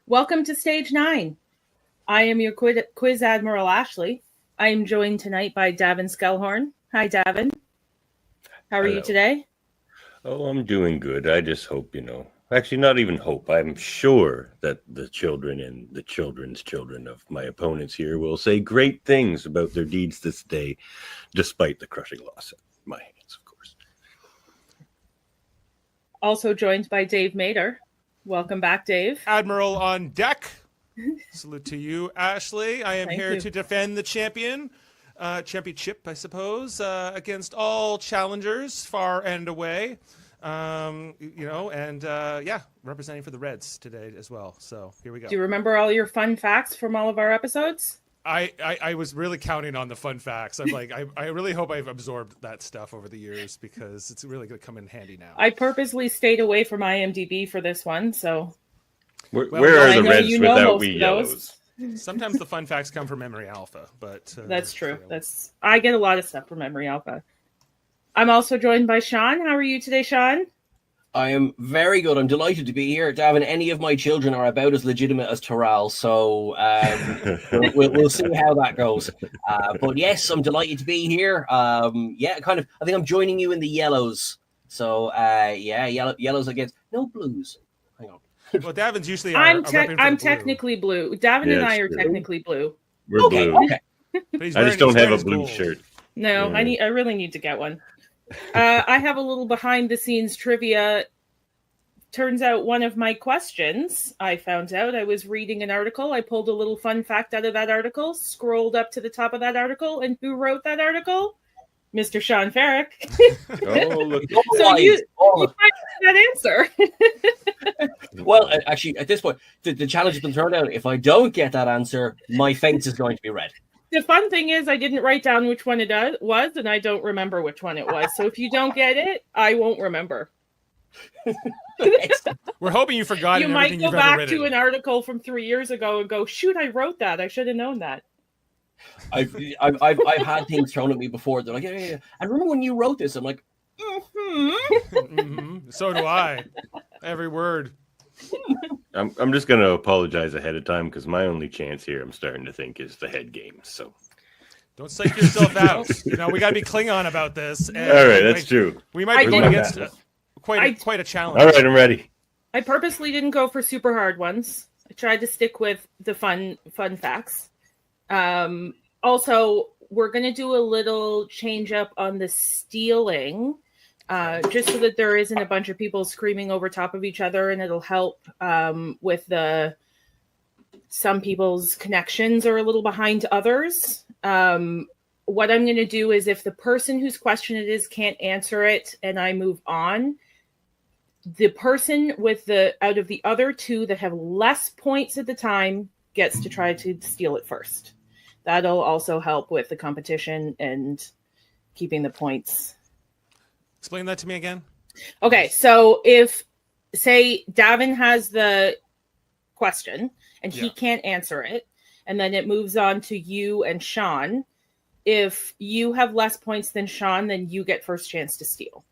Welcome to Stage 9. I am your Quiz Admiral Ashley. I am joined tonight by Davan Skelhorn. Hi, Davan. How are you today? Oh, I'm doing good. I just hope, actually not even hope. I'm sure that the children and the children's children of my opponents here will say great things about their deeds this day, despite the crushing loss at my hands, of course. Also joined by Dave Mader. Welcome back, Dave. Admiral on deck. Salute to you, Ashley. I am here to defend the championship, I suppose, against all challengers, far and away. Representing for the Reds today as well. So here we go. Do you remember all your fun facts from all of our episodes? I was really counting on the fun facts. I'm like, I really hope I've absorbed that stuff over the years because it's really going to come in handy now. I purposely stayed away from IMDb for this one, so. Where are the Reds without we Yellows? Sometimes the fun facts come from Memory Alpha, but that's true. I get a lot of stuff from Memory Alpha. I'm also joined by Sean. How are you today, Sean? I am very good. I'm delighted to be here. Davin, any of my children are about as legitimate as Terrell, so we'll see how that goes. But yes, I'm delighted to be here. I think I'm joining you in the yellows. So, yellows against no blues. Hang on. Well, Davin's usually I'm technically blue. Davin and I are technically blue. We're blue. Okay. I just don't have a blue shirt. No, yeah. I really need to get one. I have a little behind the scenes trivia. Turns out one of my questions, I found out, I was reading an article. I pulled a little fun fact out of that article, scrolled up to the top of that article, and who wrote that article? Mr. Sean Ferrick. Oh, look. So you find that answer. Well, actually, at this point, the challenge has been turned out. If I don't get that answer, my face is going to be red. The fun thing is I didn't write down which one it was, and I don't remember which one it was. So if you don't get it, I won't remember. We're hoping you forgot. You might go back to an article from 3 years ago and go, "Shoot, I wrote that. I should have known that." I've had things thrown at me before. They're like, yeah. And remember when you wrote this? I'm like, So do I. Every word. I'm just going to apologize ahead of time because my only chance here, I'm starting to think, is the head game. So don't psych yourself out. We got to be Klingon about this. All right, that's true. We might be going against quite a challenge. All right, I'm ready. I purposely didn't go for super hard ones. I tried to stick with the fun facts. Also, we're going to do a little change up on the stealing. Just so that there isn't a bunch of people screaming over top of each other, and it'll help with some people's connections are a little behind others. What I'm going to do is if the person whose question it is can't answer it and I move on, the person out of the other two that have less points at the time gets to try to steal it first. That'll also help with the competition and keeping the points. Explain that to me again. Okay, so if, say, Davin has the question and he can't answer it, and then it moves on to you and Sean, if you have less points than Sean, then you get first chance to steal.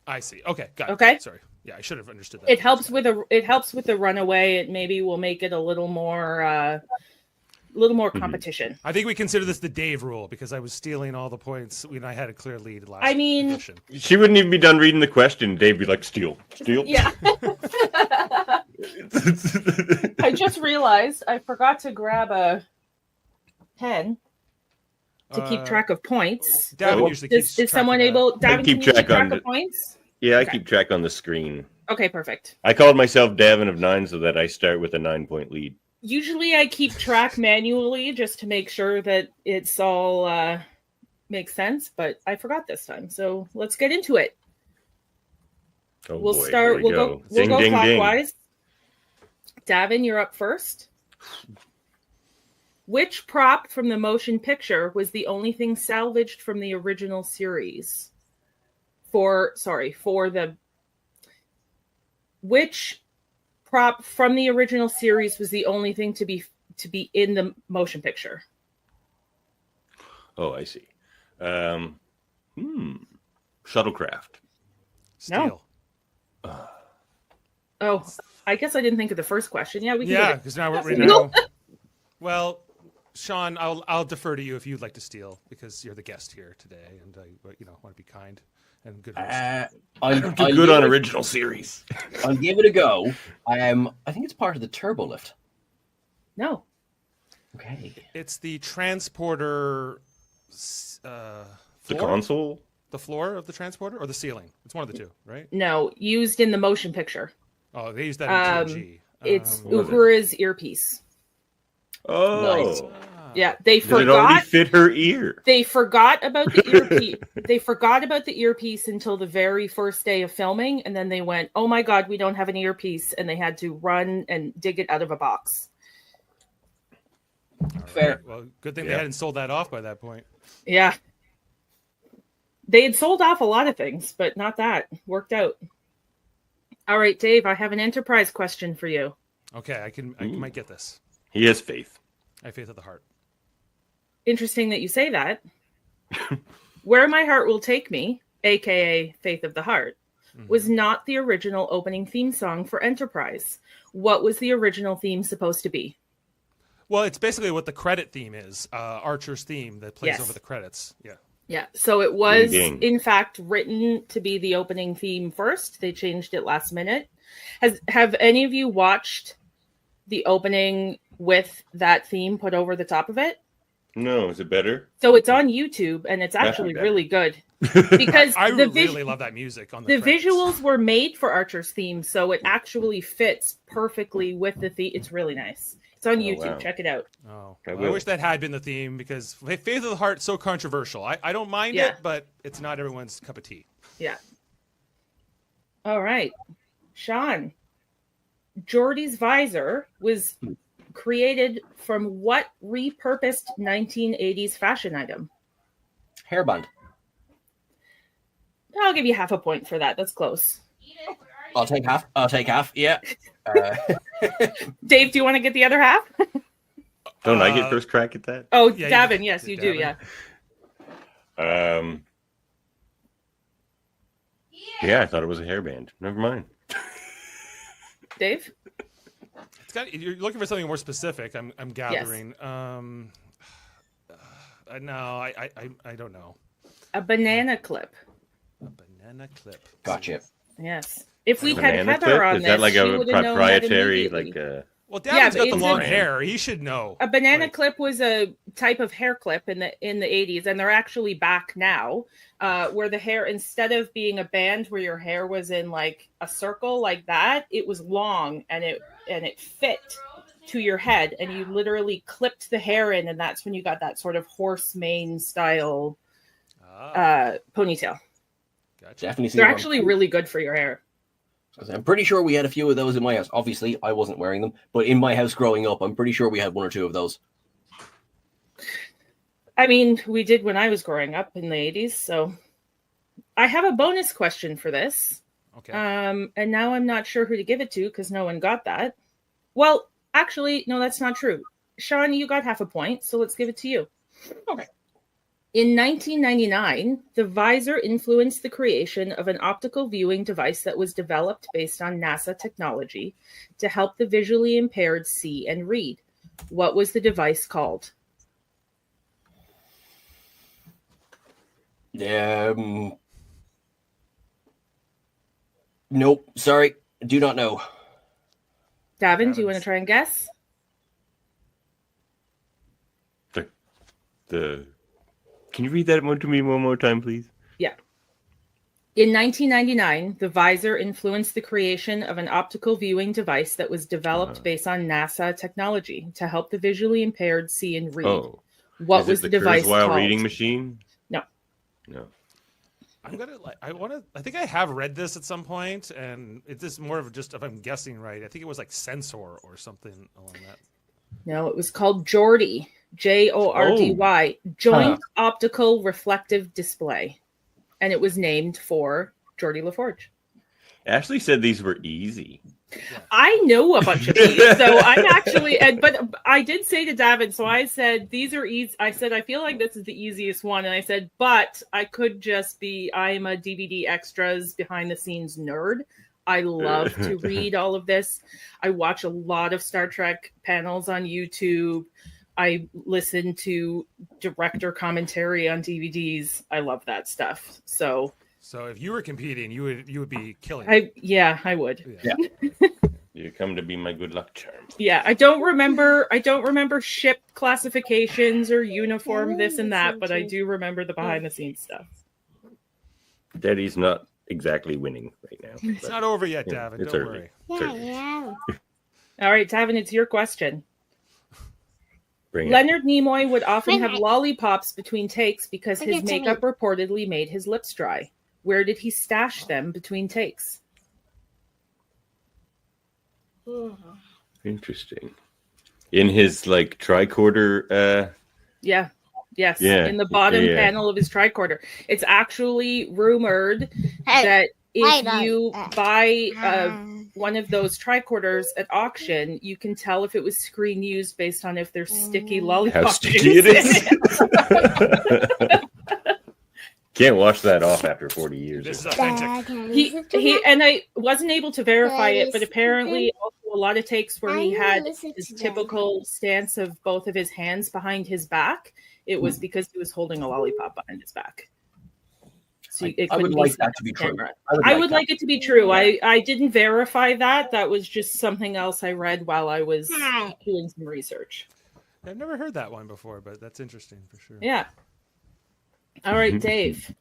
I see. Okay, got it. Okay. Sorry. Yeah, I should have understood that. It helps with the runaway. It maybe will make it a little more competition. I think we consider this the Dave rule because I was stealing all the points when I had a clear lead last edition. She wouldn't even be done reading the question. Dave would be like, steal. Yeah. I just realized I forgot to grab a pen to keep track of points. Davin usually keeps is someone able? Davin, keep can you track keep track on of points? Yeah, I keep track on the screen. Okay, perfect. I called myself Davin of 9 so that I start with a 9-point lead. Usually I keep track manually just to make sure that it's all makes sense, but I forgot this time. So let's get into it. Oh, we'll boy, start. We'll go ding, clockwise. Davin, you're up first. Which prop from the motion picture was the only thing salvaged from the original series? Which prop from the original series was the only thing to be in the motion picture? Oh, I see. Shuttlecraft. Steel. No. Oh, I guess I didn't think of the first question. Yeah, we can. Yeah, because now we're now. Well, Sean, I'll defer to you if you'd like to steal because you're the guest here today, and I want to be kind and good. I'm good on original series. I'll give it a go. I think it's part of the turbo lift. No. Okay. It's the transporter. The console. The floor of the transporter or the ceiling? It's one of the two, right? No, used in the motion picture. Oh, they used that in TNG. It's Uhura's earpiece. Oh, nice. Yeah, they forgot. It already fit her ear. They forgot about the earpiece. They forgot about the earpiece until the very first day of filming, and then they went, "Oh my god, we don't have an earpiece," and they had to run and dig it out of a box. Fair. Right. Well, good thing they hadn't sold that off by that point. Yeah. They had sold off a lot of things, but not that. Worked out. All right, Dave, I have an Enterprise question for you. Okay, I might get this. He has faith. I have faith of the heart. Interesting that you say that. Where My Heart Will Take Me, aka Faith of the Heart, was not the original opening theme song for Enterprise. What was the original theme supposed to be? Well, it's basically what the credit theme is, Archer's theme that plays over the credits. Yeah. Yeah, so it was, Ding, ding. in fact, written to be the opening theme first. They changed it last minute. Have any of you watched the opening with that theme put over the top of it? No, is it better? So it's on YouTube, and it's actually really good. Because I really love that music on the credits. visuals were made for Archer's theme, so it actually fits perfectly with the theme. It's really nice. It's on YouTube. Wow. Check it out. Oh, I I wish that had been the theme because Faith of the Heart is so controversial. I don't mind it, but it's not everyone's cup of tea. Yeah. All right. Sean, Geordi's visor was created from what repurposed 1980s fashion item? Hairband. I'll give you half a point for that. That's close. I'll take half. Yeah. Dave, do you want to get the other half? Don't I get first crack at that? Oh, Yeah, Davan, yes, you do, yeah. Yeah, I thought it was a hairband. Never mind. Dave? You're looking for something more specific. I'm gathering. No, I don't know. A banana clip. A banana clip. Gotcha. Yes. If we had Banana Heather clip? on Is this, that like she a would have known that proprietary, immediately. like Well, Davin's got the it's long a- hair. He should know. A banana Like- clip was a type of hair clip in the 80s, and they're actually back now, where the hair, instead of being a band where your hair was in like a circle like that, it was long and it fit to your head, and you literally clipped the hair in, and that's when you got that sort of horse mane style ponytail. Gotcha. Definitely. They're actually really good for your hair. I'm pretty sure we had a few of those in my house. Obviously, I wasn't wearing them, but in my house growing up, I'm pretty sure we had one or two of those. I mean, we did when I was growing up in the 80s, so I have a bonus question for this. Okay. And now I'm not sure who to give it to because no one got that. Well, actually, no, that's not true. Sean, you got half a point, so let's give it to you. Okay. In 1999, the visor influenced the creation of an optical viewing device that was developed based on NASA technology to help the visually impaired see and read. What was the device called? Nope. Sorry. Do not know. Davan, do you want to try and guess? Can you read that to me one more time, please? Yeah. In 1999, the visor influenced the creation of an optical viewing device that was developed based on NASA technology to help the visually impaired see and read. Oh. What Is was it the the device Kurzweil called? reading machine? No. No. I think I have read this at some point, and it's just more of just if I'm guessing right. I think it was like Sensor or something along that. No, it was called Geordi. JORDY, Joint Optical Reflective Display. And it was named for Geordie LaForge. Ashley said these were easy. I know a bunch of these, so I'm actually, but I did say to Davan, so I said, these are easy. I said, I feel like this is the easiest one. And I said, but I could just be, I'm a DVD extras behind the scenes nerd. I love to read all of this. I watch a lot of Star Trek panels on YouTube. I listen to director commentary on DVDs. I love that stuff. So if you were competing, you would be killing. I would. Yeah. You come to be my good luck charm. Yeah, I don't remember ship classifications or uniform this and that, but I do remember the behind the scenes stuff. Daddy's not exactly winning right now. It's not over yet, Davan. It's don't early. worry. Yeah. All right, Davan, it's your question. Bring it. Leonard Nimoy would often have lollipops between takes because his makeup reportedly made his lips dry. Where did he stash them between takes? Interesting. In his tricorder. Yes. Yeah. In the bottom panel of his tricorder. It's actually rumored that if you buy one of those tricorders at auction, you can tell if it was screen used based on if there's sticky lollipop. How sticky it is. Can't wash that off after 40 years. This is authentic. He and I wasn't able to verify it, but apparently also a lot of takes where he had his typical stance of both of his hands behind his back. It was because he was holding a lollipop behind his back. So I would like that to be true. I would like it to be true. I didn't verify that. That was just something else I read while I was doing some research. I've never heard that one before, but that's interesting for sure. Yeah. All right, Dave.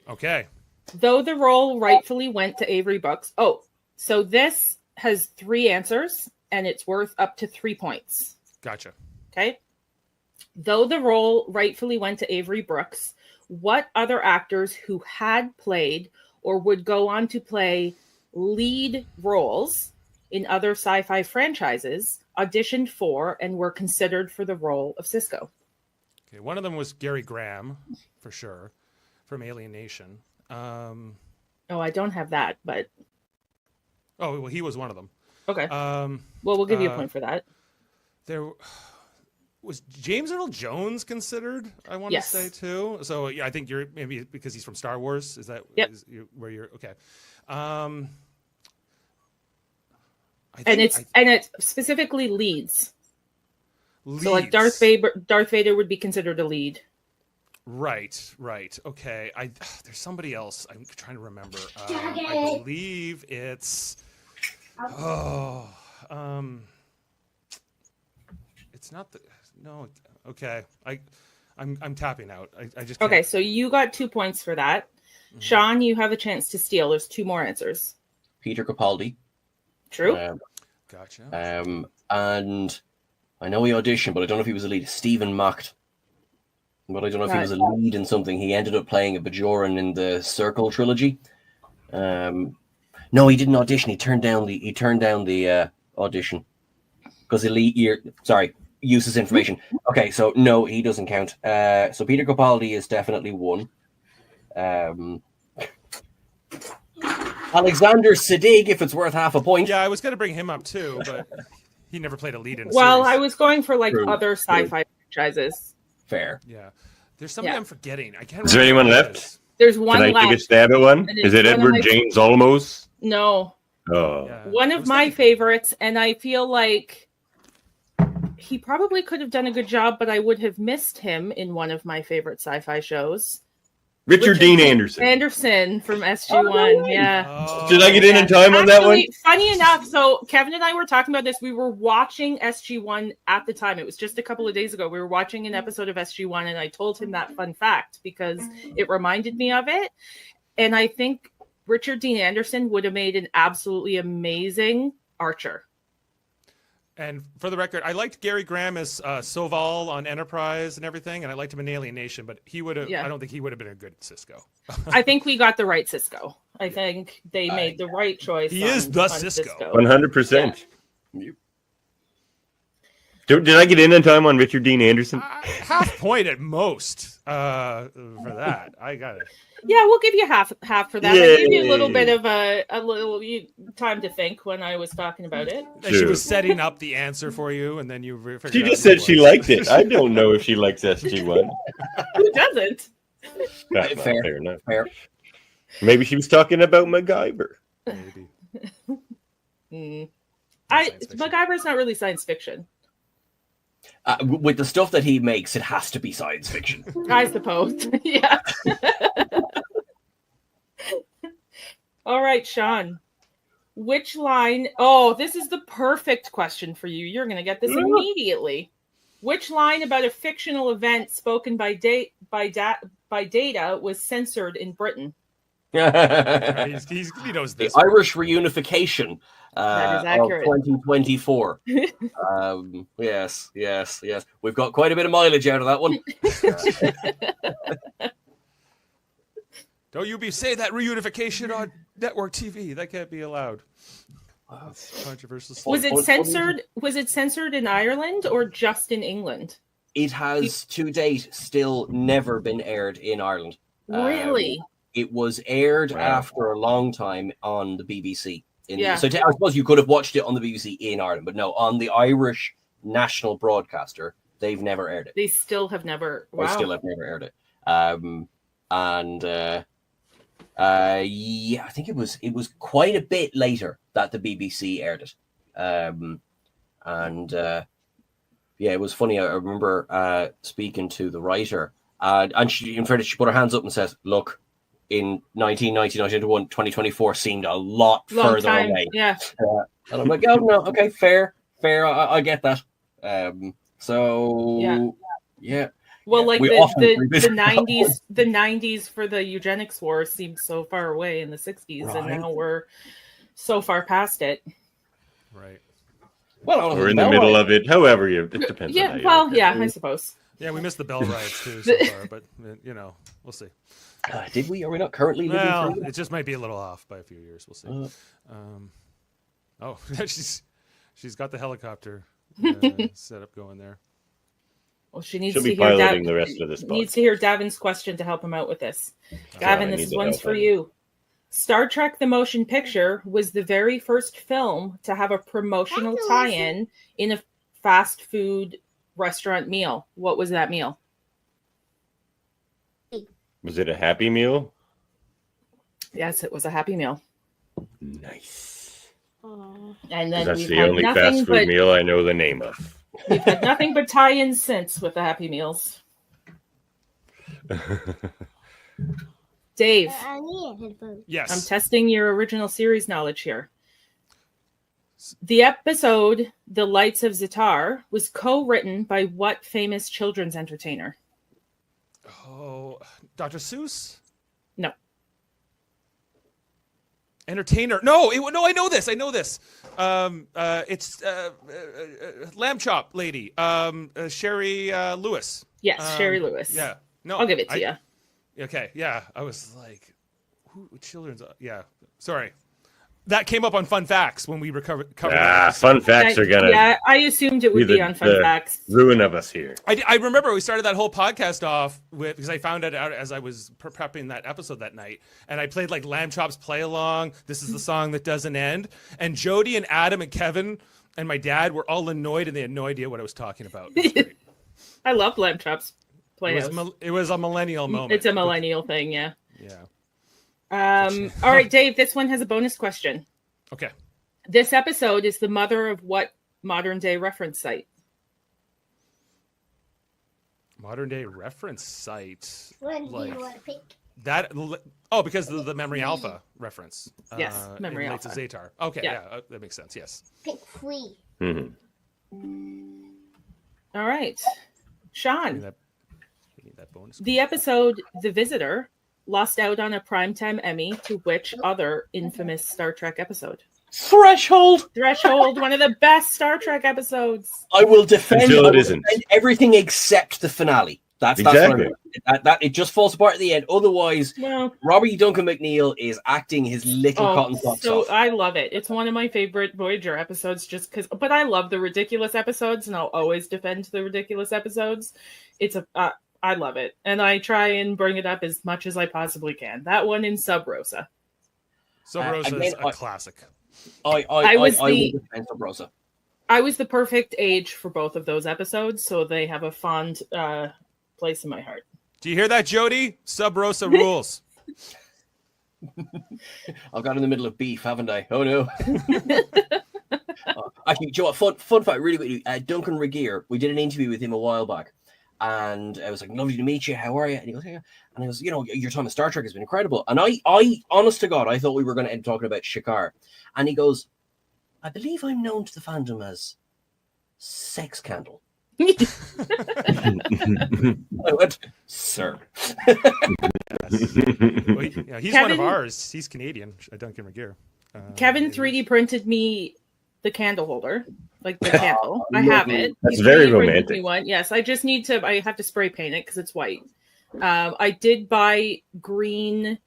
Okay. Though the role rightfully went to Avery Brooks. Oh, so this has 3 answers, and it's worth up to 3 points. Gotcha. Okay. Though the role rightfully went to Avery Brooks, what other actors who had played or would go on to play lead roles in other sci-fi franchises auditioned for and were considered for the role of Sisko? Okay, one of them was Gary Graham, for sure, from Alien Nation. Oh, I don't have that, but... Oh, well, he was one of them. Okay. Well, we'll give you a point for that. There... Was James Earl Jones considered? I want to say too. So yeah, I think you're maybe because he's from Star Wars. Is that where you're okay? It specifically leads. So like Darth Vader would be considered a lead. Right. Okay. There's somebody else. I'm trying to remember. I believe it's. It's not the. No, okay. I'm tapping out. I just can't. Okay. So you got 2 points for that. Mm-hmm. Sean, you have a chance to steal. There's 2 more answers. Peter Capaldi. True. Gotcha. And I know he auditioned, but I don't know if he was a lead. Stephen Macht. But I don't know if he was a lead in something. He ended up playing a Bajoran in the Circle trilogy. No, he didn't audition. He turned down the audition because uses information. Okay, so no, he doesn't count. So Peter Capaldi is definitely one. Alexander Siddig, if it's worth half a point. Yeah, I was going to bring him up too, but he never played a lead in a series. I was going for other sci-fi franchises. Fair. Yeah. There's somebody I'm forgetting. I can't remember. Is there anyone left? There's one left. Can I take a stab at one? Is it Edward James Olmos? No. Oh. Yeah. One of my favorites, and I feel like he probably could have done a good job, but I would have missed him in one of my favorite sci-fi shows. Richard Dean Anderson. Anderson from SG-1, yeah. Oh, Did I get in time on that one? Funny enough, so Kevin and I were talking about this. We were watching SG-1 at the time. It was just a couple of days ago. We were watching an episode of SG-1, and I told him that fun fact because it reminded me of it. And I think Richard Dean Anderson would have made an absolutely amazing Archer. And for the record, I liked Gary Graham as Soval on Enterprise and everything, and I liked him in Alien Nation, but he would have. Yeah. I don't think he would have been a good Sisko. I think we got the right Sisko. I think they made the right choice. He is the Sisko. 100%. Yeah. Did I get in time on Richard Dean Anderson? Half point at most for that. I got it. Yeah, we'll give you half for that. Yay. I gave you a little bit of a little time to think when I was talking about it. And she was setting up the answer for you, and then you figured She out just what said it she was. liked it. I don't know if she likes SG1. Who doesn't? That's not Fair. fair enough. Fair. Maybe she was talking about MacGyver. Maybe. Science fiction. MacGyver's not really science fiction, With the stuff that he makes, it has to be science fiction. I suppose. Yeah. All right, Sean. Which line? Oh, this is the perfect question for you. You're going to get this immediately. Which line about a fictional event spoken by Data was censored in Britain? He knows The this. Irish reunification That is of accurate. 2024. Yes. We've got quite a bit of mileage out of that one. Don't you be saying that reunification on network TV. That can't be allowed. That's controversial stuff. Was it censored? Was it censored in Ireland or just in England? It has to date still never been aired in Ireland. Really? It was aired Wow. after a long time on the BBC. Yeah. So I suppose you could have watched it on the BBC in Ireland, but no, on the Irish national broadcaster, they've never aired it. They still have never. They Wow. still have never aired it. Yeah, I think it was quite a bit later that the BBC aired it. Yeah, it was funny. I remember speaking to the writer, and she put her hands up and says, "Look, in 1990, 1991, 2024 seemed a lot Long further time. away." Yeah. And I'm like, "Oh no, okay, fair. I get that." So yeah. Well, Yeah, like we the often agree with that 90s for the eugenics war seemed so far away in the 60s, and Right. now we're so far past it. Right. Well, Or in the middle of it. However, it depends. on Yeah. how you Well, look at yeah, it. I suppose. Yeah, we missed the bell riots too so far, but we'll see. Did we? Are we not currently living Well, through? it just might be a little off by a few years. We'll see. Oh, she's got the helicopter set up going there. Well, she needs She'll to be hear piloting the rest of this needs podcast. to hear Davin's question to help him out with this. Gavin, I this need is the one's help, for honey. you. Star Trek: The Motion Picture was the very first film to have a promotional tie-in in a fast food restaurant meal. What was that meal? Was it a Happy Meal? Yes, it was a Happy Meal. Nice. And then That's we've the had only nothing fast food but meal I know the name of. we've had nothing but tie-ins since with the Happy Meals. Dave, Yes. I'm testing your original series knowledge here. The episode "The Lights of Zatar" was co-written by what famous children's entertainer? Oh, Dr. Seuss? No. Entertainer? No, I know this. It's Lamb Chop Lady. Sherry Lewis. Yes, Sherry Lewis. Yeah. No, I'll give it to you. Okay. Yeah. I was like, who children's? Yeah. Sorry. That came up on Fun Facts when we covered Fun facts are gonna Yeah, I assumed it would be on Fun Facts. ruin of us here. I remember we started that whole podcast off with, because I found it out as I was prepping that episode that night, and I played like Lamb Chop's Play Along. This is the song that doesn't end. And Jody and Adam and Kevin and my dad were all annoyed, and they had no idea what I was talking about. It was great. I love Lamb Chops Playhouse. It was a millennial moment. It's a millennial thing, yeah. Yeah. All right, Dave, this one has a bonus question. Okay. This episode is the mother of what modern day reference site? Modern day reference site. When do Like you want to pick? that. Oh, because of the Memory Alpha reference. Yes, Memory in Lights Alpha. of Zatar. Okay, Yeah. yeah, that makes sense. Yes. Pick 3. Mhm. All right. Sean, We need that bonus. the episode The Visitor lost out on a primetime Emmy to which other infamous Star Trek episode? Threshold. Threshold, one of the best Star Trek episodes. I will defend. Until it I will isn't. defend everything except the finale. That's Exactly. that it just falls apart at the end. Otherwise, Well, Robbie Duncan McNeil is acting his little cotton socks so off. I love it. It's one of my favorite Voyager episodes just because, but I love the ridiculous episodes and I'll always defend the ridiculous episodes. I love it. And I try and bring it up as much as I possibly can. That one in Sub Rosa. Sub Rosa is a classic. I would defend Sub Rosa. I was the perfect age for both of those episodes, so they have a fond place in my heart. Do you hear that, Jody? Sub Rosa rules. I've got in the middle of beef, haven't I? Oh no. Actually, Joe, fun fact, really quickly. Duncan Regeer, we did an interview with him a while back, and I was like, "Lovely to meet you. How are you?" And he goes, "Yeah." And I was, your time at Star Trek has been incredible. And I, honest to God, I thought we were going to end up talking about Shakar. And he goes, "I believe I'm known to the fandom as Sex Candle." I went, "Sir." Well, he's one of Kevin- ours. He's Canadian, Duncan Regeer. Kevin 3D printed me the candle holder, like the candle. I have it. That's He very 3D printed romantic. me one. Yes, I just need to. I have to spray paint it because it's white. I did buy green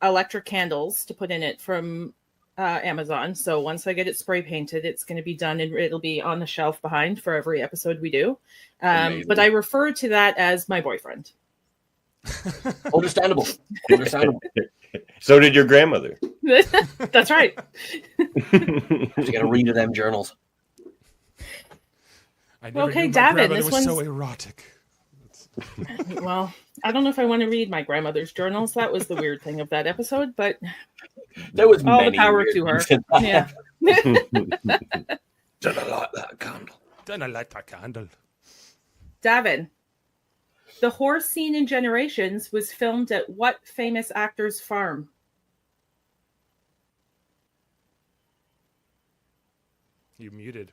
electric candles to put in it from Amazon. So once I get it spray painted, it's going to be done and it'll be on the shelf behind for every episode we do. But I refer to that as my boyfriend. Understandable. So did your grandmother. That's right. You got to read of them journals. I never Okay, knew my Davan, grandmother this was one's so erotic. Well, I don't know if I want to read my grandmother's journals. That was the weird thing of that episode, but There was all the many power weird to her. things in that. Yeah. Don't I like that candle? Don't I like that candle? Davan, the horse scene in Generations was filmed at what famous actor's farm? You muted.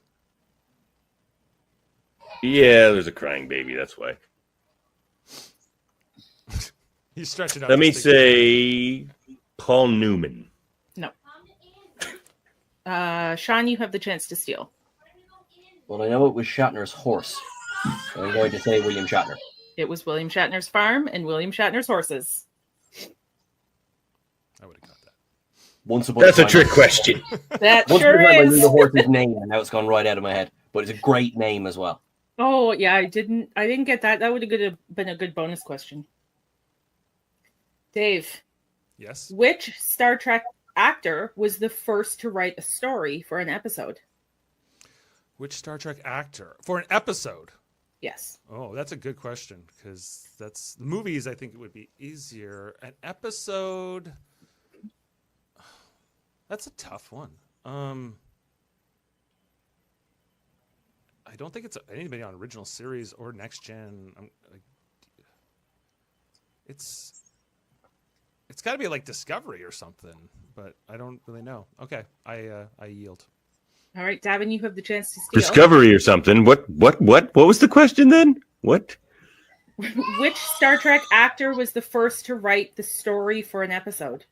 Yeah, there's a crying baby. That's why. He's stretching out. Let me just to- say Paul Newman. No. Sean, you have the chance to steal. Well, I know it was Shatner's horse. So I'm going to say William Shatner. It was William Shatner's farm and William Shatner's horses. I would have got that. Once upon That's a time- trick question. That Once sure upon a time I knew is. the horse's name, and now it's gone right out of my head. But it's a great name as well. Oh yeah, I didn't get that. That would have been a good bonus question. Dave, Yes. which Star Trek actor was the first to write a story for an episode? Which Star Trek actor for an episode? Yes. Oh, that's a good question because that's the movies. I think it would be easier. An episode. That's a tough one. I don't think it's anybody on original series or next gen. It's got to be like Discovery or something, but I don't really know. Okay, I yield. All right, Davan, you have the chance to steal. Discovery or something. What was the question then? What? Which Star Trek actor was the first to write the story for an episode?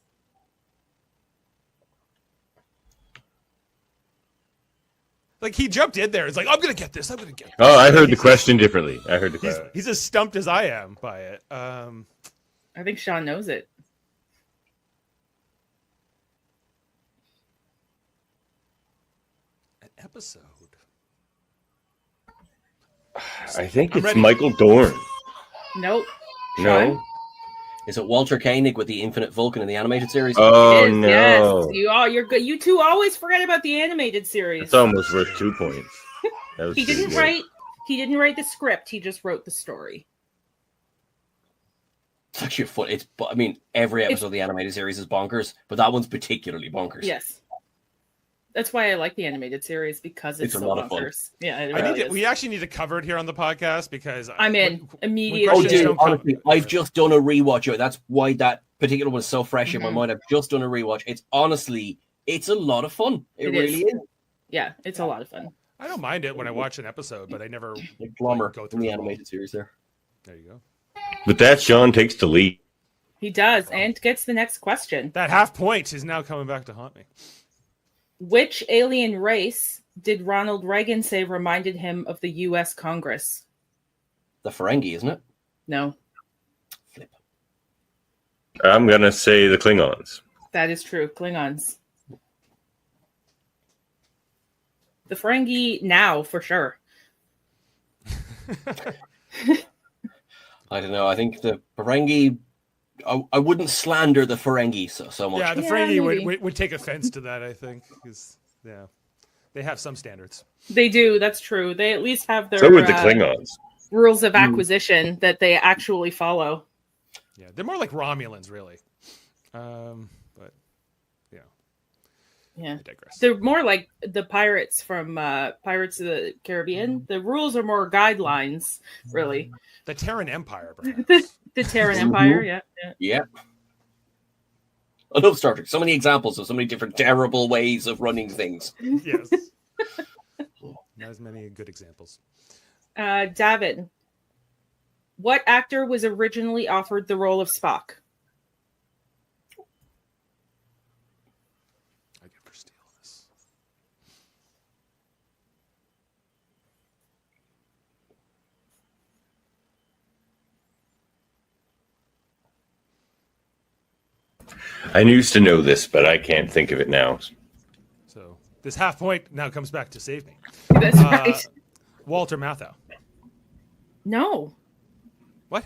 Like he jumped in there. It's like I'm gonna get this. I'm gonna get this. Oh, I heard the question differently. I heard the He's, question. he's as stumped as I am by it. I think Sean knows it. An episode. I think I'm it's ready. Michael Dorn. Nope. No. Sean? Is it Walter Koenig with the Infinite Vulcan in the animated series? Oh It is, no. Yes. You're good. You two always forget about the animated series. It's almost worth 2 points. That was He pretty didn't good. write. He didn't write the script. He just wrote the story. It's actually fun. I mean, every episode of the animated series is bonkers, but that one's particularly bonkers. Yes. That's why I like the animated series because it's It's a so lot of fun. bonkers. Yeah, it really is. We actually need to cover it here on the podcast because I'm in when immediately. Oh, questions dude, don't come- honestly, I've just done a rewatch. That's why that particular one's so fresh in my Mhm. mind. I've just done a rewatch. It's a lot of fun. It really is. Yeah, it's a lot of fun. I don't mind it when I watch an episode, but I never Like Glommer go in through the them all. animated series there. There you go. But that Sean takes the lead. He does, and gets the next question. That half point is now coming back to haunt me. Which alien race did Ronald Reagan say reminded him of the U.S. Congress? the Ferengi, isn't it? No, Flip. I'm gonna say the Klingons. that is true. Klingons. The Ferengi now, for sure. I don't know. I think the Ferengi. I wouldn't slander the Ferengi so much. Yeah, the Yeah, Ferengi maybe. would take offense to that, I think. 'Cause, yeah, they have some standards. They do. That's true. They at least have their So would the Klingons. rules of acquisition that they actually follow. Yeah, they're more like Romulans, really. But yeah, Yeah. I digress. They're more like the pirates from Pirates of the Caribbean. The rules are more guidelines, really. The Terran Empire, perhaps. The Terran Empire, yeah. Yeah. I love Star Trek. So many examples of so many different terrible ways of running things. Yes. Not as many good examples. Davan, what actor was originally offered the role of Spock? I get for steal this. I used to know this, but I can't think of it now. So this half point now comes back to save me. That's right. Walter Matthau. No. What?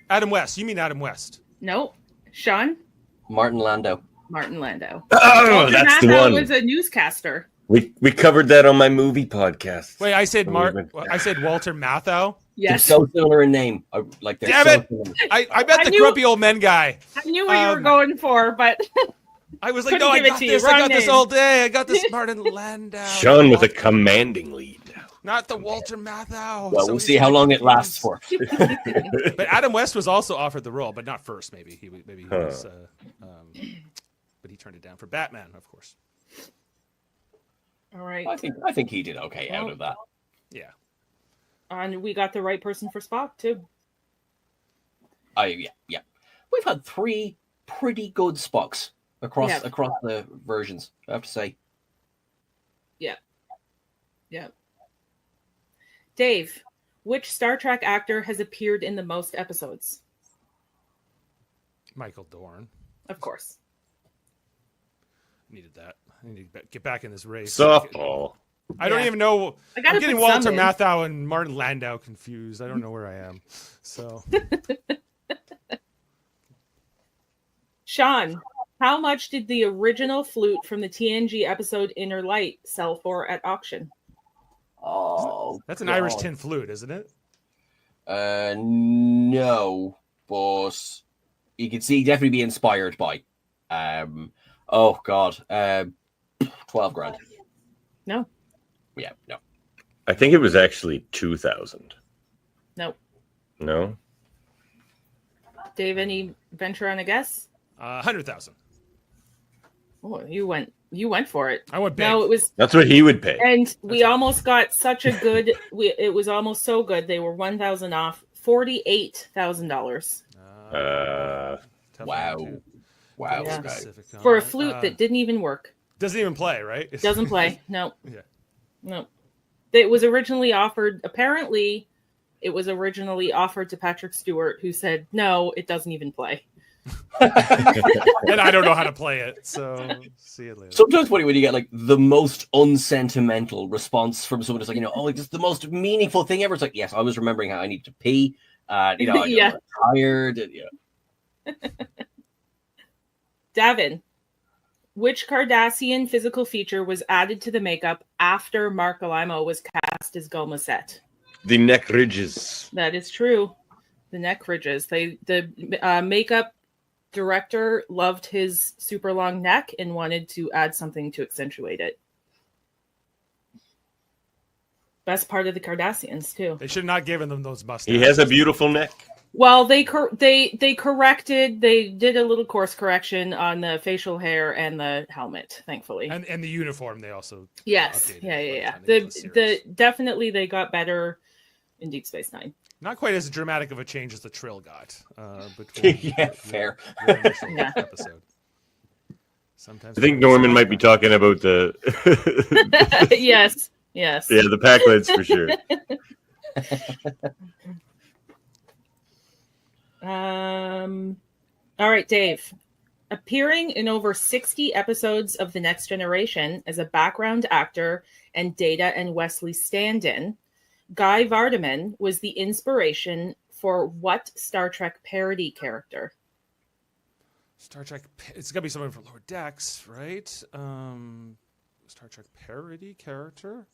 Adam West. You mean Adam West? No. Sean? Martin Landau. Martin Landau. Oh, Walter that's the Matthau one. was a newscaster. We covered that on my movie podcast. Wait, I said I said Walter Matthau. They're Yes. so similar in name. Like they're Damn so it! similar. I bet the knew- grumpy old men guy. I knew what you were Um, going for, but I was like, Couldn't no, I give it got to you. this. I Wrong got this name. all day. I got this Martin Landau. Sean with a commanding lead now. Not the Walter Matthau. Well, So we'll he's see how like long it confused. lasts for. But Adam West was also offered the role, but not first. Maybe he Huh. was, but he turned it down for Batman, of course. all right. I think he did okay out of that. Yeah. And we got the right person for Spock too. Yeah. We've had 3 pretty good Spocks across Yeah. the versions, I have to say. Yeah. Dave, which Star Trek actor has appeared in the most episodes? Michael Dorn Of course. needed that. I need to get back in this race. Softball. I don't Yeah. even know. I gotta I'm getting put Walter some in. Matthau and Martin Landau confused. I don't know where I am. So Sean, how much did the original flute from the TNG episode Inner Light sell for at auction? Oh, that's an God. Irish tin flute, isn't it? No, but you can see definitely be inspired by. Oh God, 12 grand. No. Yeah, no. I think it was actually 2,000. No. No? Dave, any venture on a guess? 100,000. Oh, you went for it. I went big. No, it was, That's what he would pay. and we almost got such a good. It was almost so good. They were 1,000 off, $48,000 Wow. Wow, Yeah. guys. for a flute that didn't even work. doesn't even play, right? Doesn't play. No. Yeah. No. It was originally offered. Apparently, it was originally offered to Patrick Stewart, who said, "No, it doesn't even play." And I don't know how to play it, so see you later. Sometimes when you get like the most unsentimental response from someone, it's like, oh, it's the most meaningful thing ever. It's like, yes, I was remembering how I need to pee. I Yeah. got tired. Davan, which Cardassian physical feature was added to the makeup after Mark Alimo was cast as Gul Macet? The neck ridges. That is true. The neck ridges. The makeup director loved his super long neck and wanted to add something to accentuate it. Best part of the Cardassians too. They should have not given them those mustaches. He has a beautiful neck. Well, they corrected. They did a little course correction on the facial hair and the helmet. Thankfully, and the uniform they also yes, updated yeah. by the time they did the series. Definitely they got better in Deep Space Nine. Not quite as dramatic of a change as the Trill got. Between Yeah, fair. the initial Yeah. episode. Sometimes I think Norman might be talking about the Yes. yeah, the Packlets for sure. All right, Dave. Appearing in over 60 episodes of The Next Generation as a background actor and Data and Wesley stand-in, Guy Vardaman was the inspiration for what Star Trek parody character? Star Trek. It's got to be someone from Lower Decks, right? Star Trek parody character.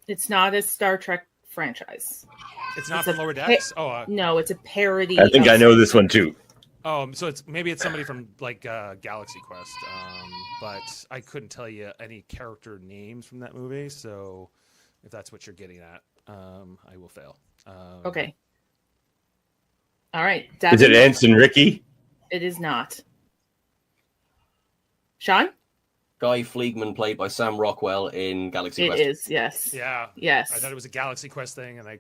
It's not a Star Trek franchise. It's not from Lower Decks. No, it's a parody. I think I know this one too. So it's somebody from like Galaxy Quest. But I couldn't tell you any character names from that movie. So if that's what you're getting at, I will fail. Okay. All right. Is it Ensign Ricky? It is not. Sean? Guy Fleegman, played by Sam Rockwell in Galaxy Quest. It is, yes. Yeah. Yes. I thought it was a Galaxy Quest thing, and I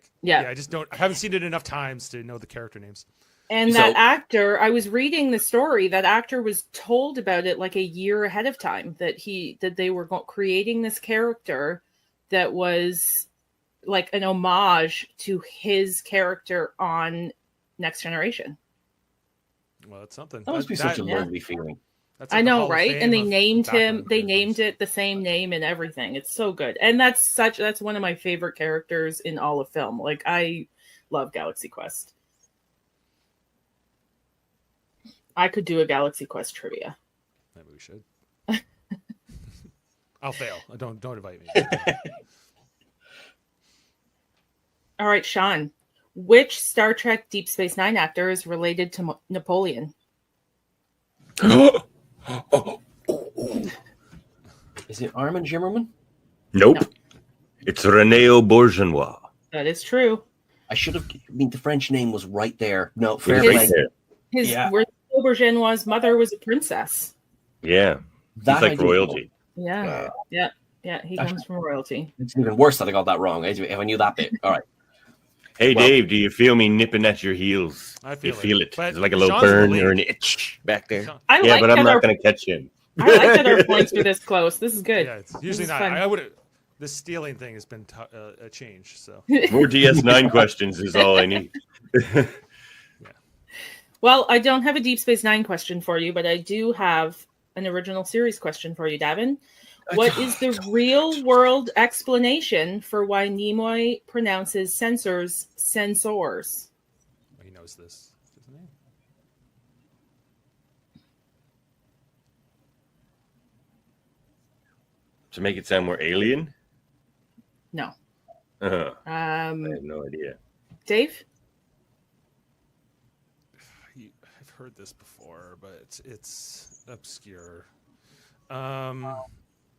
just don't. I haven't seen it enough times to know the character names. And that actor, I was reading the story. That actor was told about it like a year ahead of time that they were creating this character that was like an homage to his character on Next Generation. Well, that's something. That must be such a lovely feeling. Like I know, right? And they named him. They named it the same name and everything. It's so good, and that's one of my favorite characters in all of film. Like, I love Galaxy Quest. I could do a Galaxy Quest trivia. Maybe we should. I'll fail. Don't invite me. All right, Sean. Which Star Trek Deep Space Nine actor is related to Napoleon? Is it Armin Zimmerman? Nope. No. It's René Bourgeois. That is true. I should have. The French name was right there. No, fair It's play. right there. René Bourgeois' mother was a princess. Yeah. That He's like I do royalty. Yeah. Yeah. He comes from royalty. It's even worse that I got that wrong. If I knew that bit. All right. Hey, Dave, do you feel me nipping at your heels? I feel you feel it. But It's like a little Sean's in the burn lead. or an itch back there. I Yeah, like but that I'm not our- going to catch him. I like that our points are this close. This is good. Yeah, it's usually is not. fun. I would. The stealing thing has been a change. So More DS9 questions is all I need. Well, I don't have a Deep Space Nine question for you, but I do have an original series question for you, Davan. What is the real-world explanation for why Nimoy pronounces sensors sensors? he knows this, doesn't he? To make it sound more alien? No. I have no idea. Dave? I've heard this before, but it's obscure.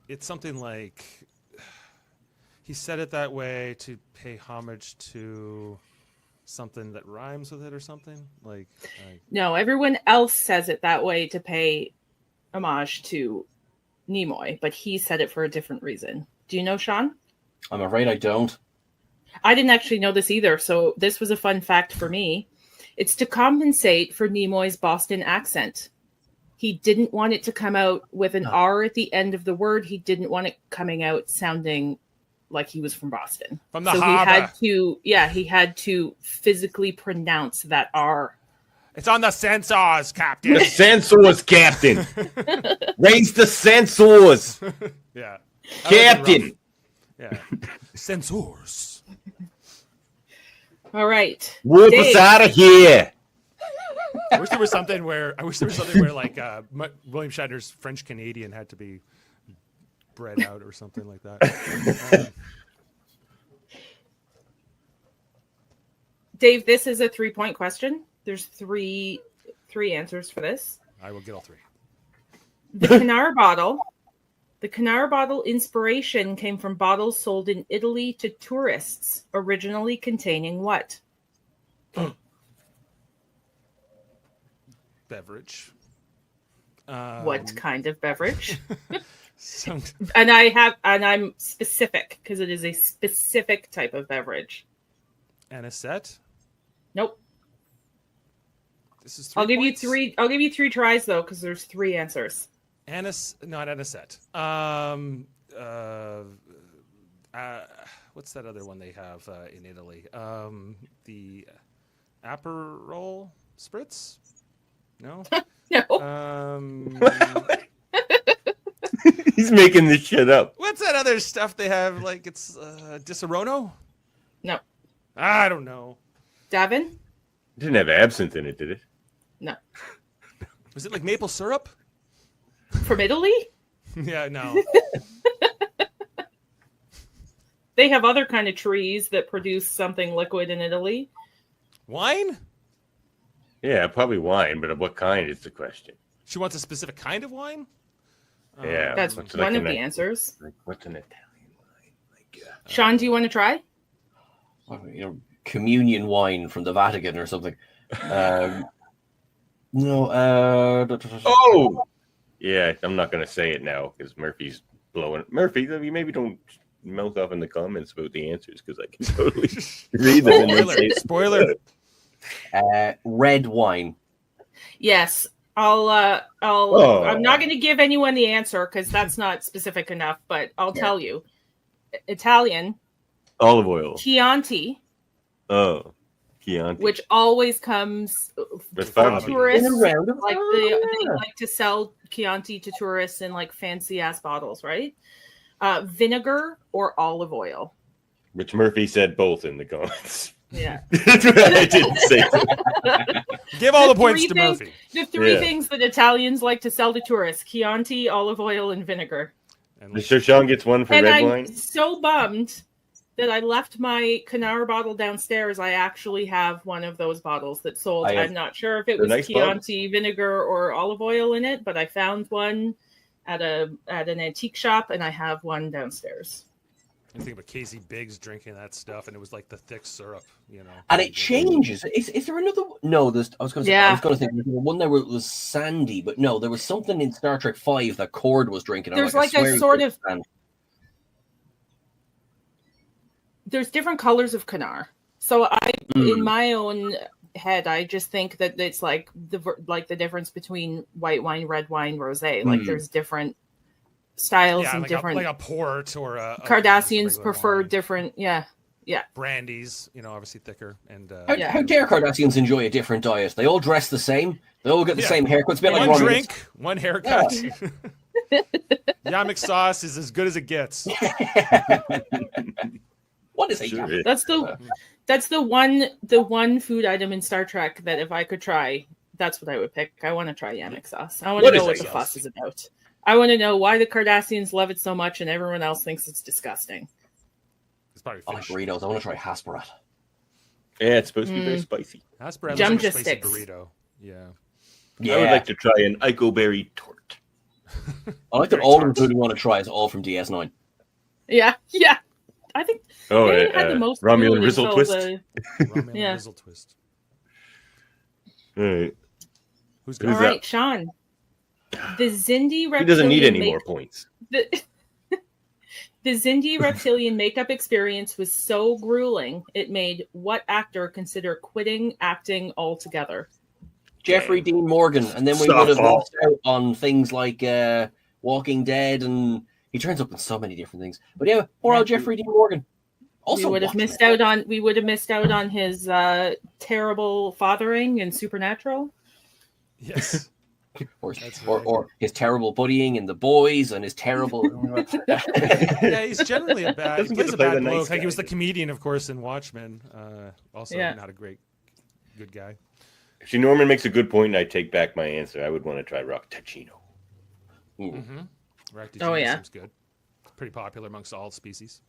It's something like he said it that way to pay homage to something that rhymes with it or something like No, everyone else says it that way to pay homage to Nimoy, but he said it for a different reason. Do you know, Sean? I'm afraid I don't. I didn't actually know this either, so this was a fun fact for me. It's to compensate for Nimoy's Boston accent. He didn't want it to come out with an R at the end of the word. He didn't want it coming out sounding like he was from Boston. From the so harbor. he had to physically pronounce that R. it's on the sensors, Captain. The sensors, Captain. Raise the sensors, Yeah, Captain. yeah, sensors. All right. Whoop us Dave. out of here. I wish there was something where like William Shatner's French Canadian had to be bred out or something like that. Dave, this is a 3-point question. There's three answers for this. I will get all three. The Canar bottle. The Canar bottle inspiration came from bottles sold in Italy to tourists, originally containing what? Beverage. What kind of beverage? Some, And I'm specific because it is a specific type of beverage. anisette. Nope. This is I'll give you points? three. I'll give you 3 tries though, because there's 3 answers. Not anisette. what's that other one they have in Italy? The Aperol Spritz? No. No. He's making this shit up. What's that other stuff they have? Like it's Disaronno? No. I don't know. Davan? It didn't have absinthe in it, did it? No. Was it like maple syrup? From Italy? Yeah, no. They have other kind of trees that produce something liquid in Italy. Wine? Yeah, probably wine, but of what kind is the question. She wants a specific kind of wine? Yeah. That's what's one like of the answers. Like, what's an Italian wine? Like, Sean, do you want to try? Communion wine from the Vatican or something. No. Oh! Yeah, I'm not going to say it now because Murphy's blowing. Murphy, you maybe don't mouth off in the comments about the answers because I can totally read them. Spoiler. Red wine. Yes. I'm not going to give anyone the answer because that's not specific enough, but I'll tell you. Italian. Olive oil. Chianti. Oh, Chianti. Which always comes With for barbecue. tourists. Like they Ah. like to sell Chianti to tourists in like fancy ass bottles, right? Vinegar or olive oil. Which Murphy said both in the comments. Yeah. I didn't say that. Give all the points three to things- Murphy. The three Yeah. things that Italians like to sell to tourists: Chianti, olive oil, and vinegar. And Mr. Sean gets one for And red I'm wine. so bummed that I left my Canar bottle downstairs. I actually have one of those bottles that sold. I have- I'm not sure if it They're was nice Chianti vinegar or olive oil in it, but I found one at an antique shop, and I have one downstairs. I think about Casey Biggs drinking that stuff, and it was like the thick syrup, you know. And it changes. Is there another? No, there's. I was going to say. Yeah. I was going to think there was one there where it was sandy, but no, there was something in Star Trek V that Cord was drinking. I'm There's I like a swear he sort drank of- sandy. There's different colors of Canar. So in my own head, I just think that it's like the difference between white wine, red wine, rosé. Like there's different styles Yeah, and like different. a port or a Cardassians regular prefer wine. different. Yeah. brandies, you know, obviously thicker and How dare Cardassians enjoy a different diet? They all dress the same. They all get the Yeah. same haircuts. It's a bit like one Romulans. drink, one haircut. Yamik sauce is as good as it gets. What is it? Sure. That's the one food item in Star Trek that if I could try, that's what I would pick. I want to try Yamik sauce. I want to What know is what that the sauce? fuss is about. I want to know why the Cardassians love it so much and everyone else thinks it's disgusting. It's probably I like fish. burritos. I want to try Hasperat. Yeah, it's supposed to be very spicy. Asparagus Jam is a just spicy sticks. burrito. Yeah. Yeah, I would like to try an Icoberry tort. I like that all of the food we want to try is all from DS9. Yeah. I think Oh, they had the most Romulan food Rizzle until twist. Romulan Yeah. Rizzle twist. All right. Who's Who's going? All that? right, Sean. The Zindi reptilian He doesn't need any more points. The Zindi reptilian makeup experience was so grueling, it made what actor consider quitting acting altogether? Jeffrey Dean Morgan, and then we Stop would have all. lost out on things like Walking Dead, and he turns up in so many different things. But yeah, poor old Jeffrey Dean Morgan. Also, we would have missed out on his terrible fathering in Supernatural. Yes. or, That's or his terrible buddying in The Boys, and his terrible. Yeah, he's generally a bad. He Doesn't plays get a to play bad the nice bloke. Like he was guy. the comedian, of course, in Watchmen. Also, Yeah. not a good guy. Actually, Norman makes a good point, and I take back my answer. I would want to try Rock Tachino. Mm-hmm. Right, Oh, yeah. seems good. Pretty popular amongst all species.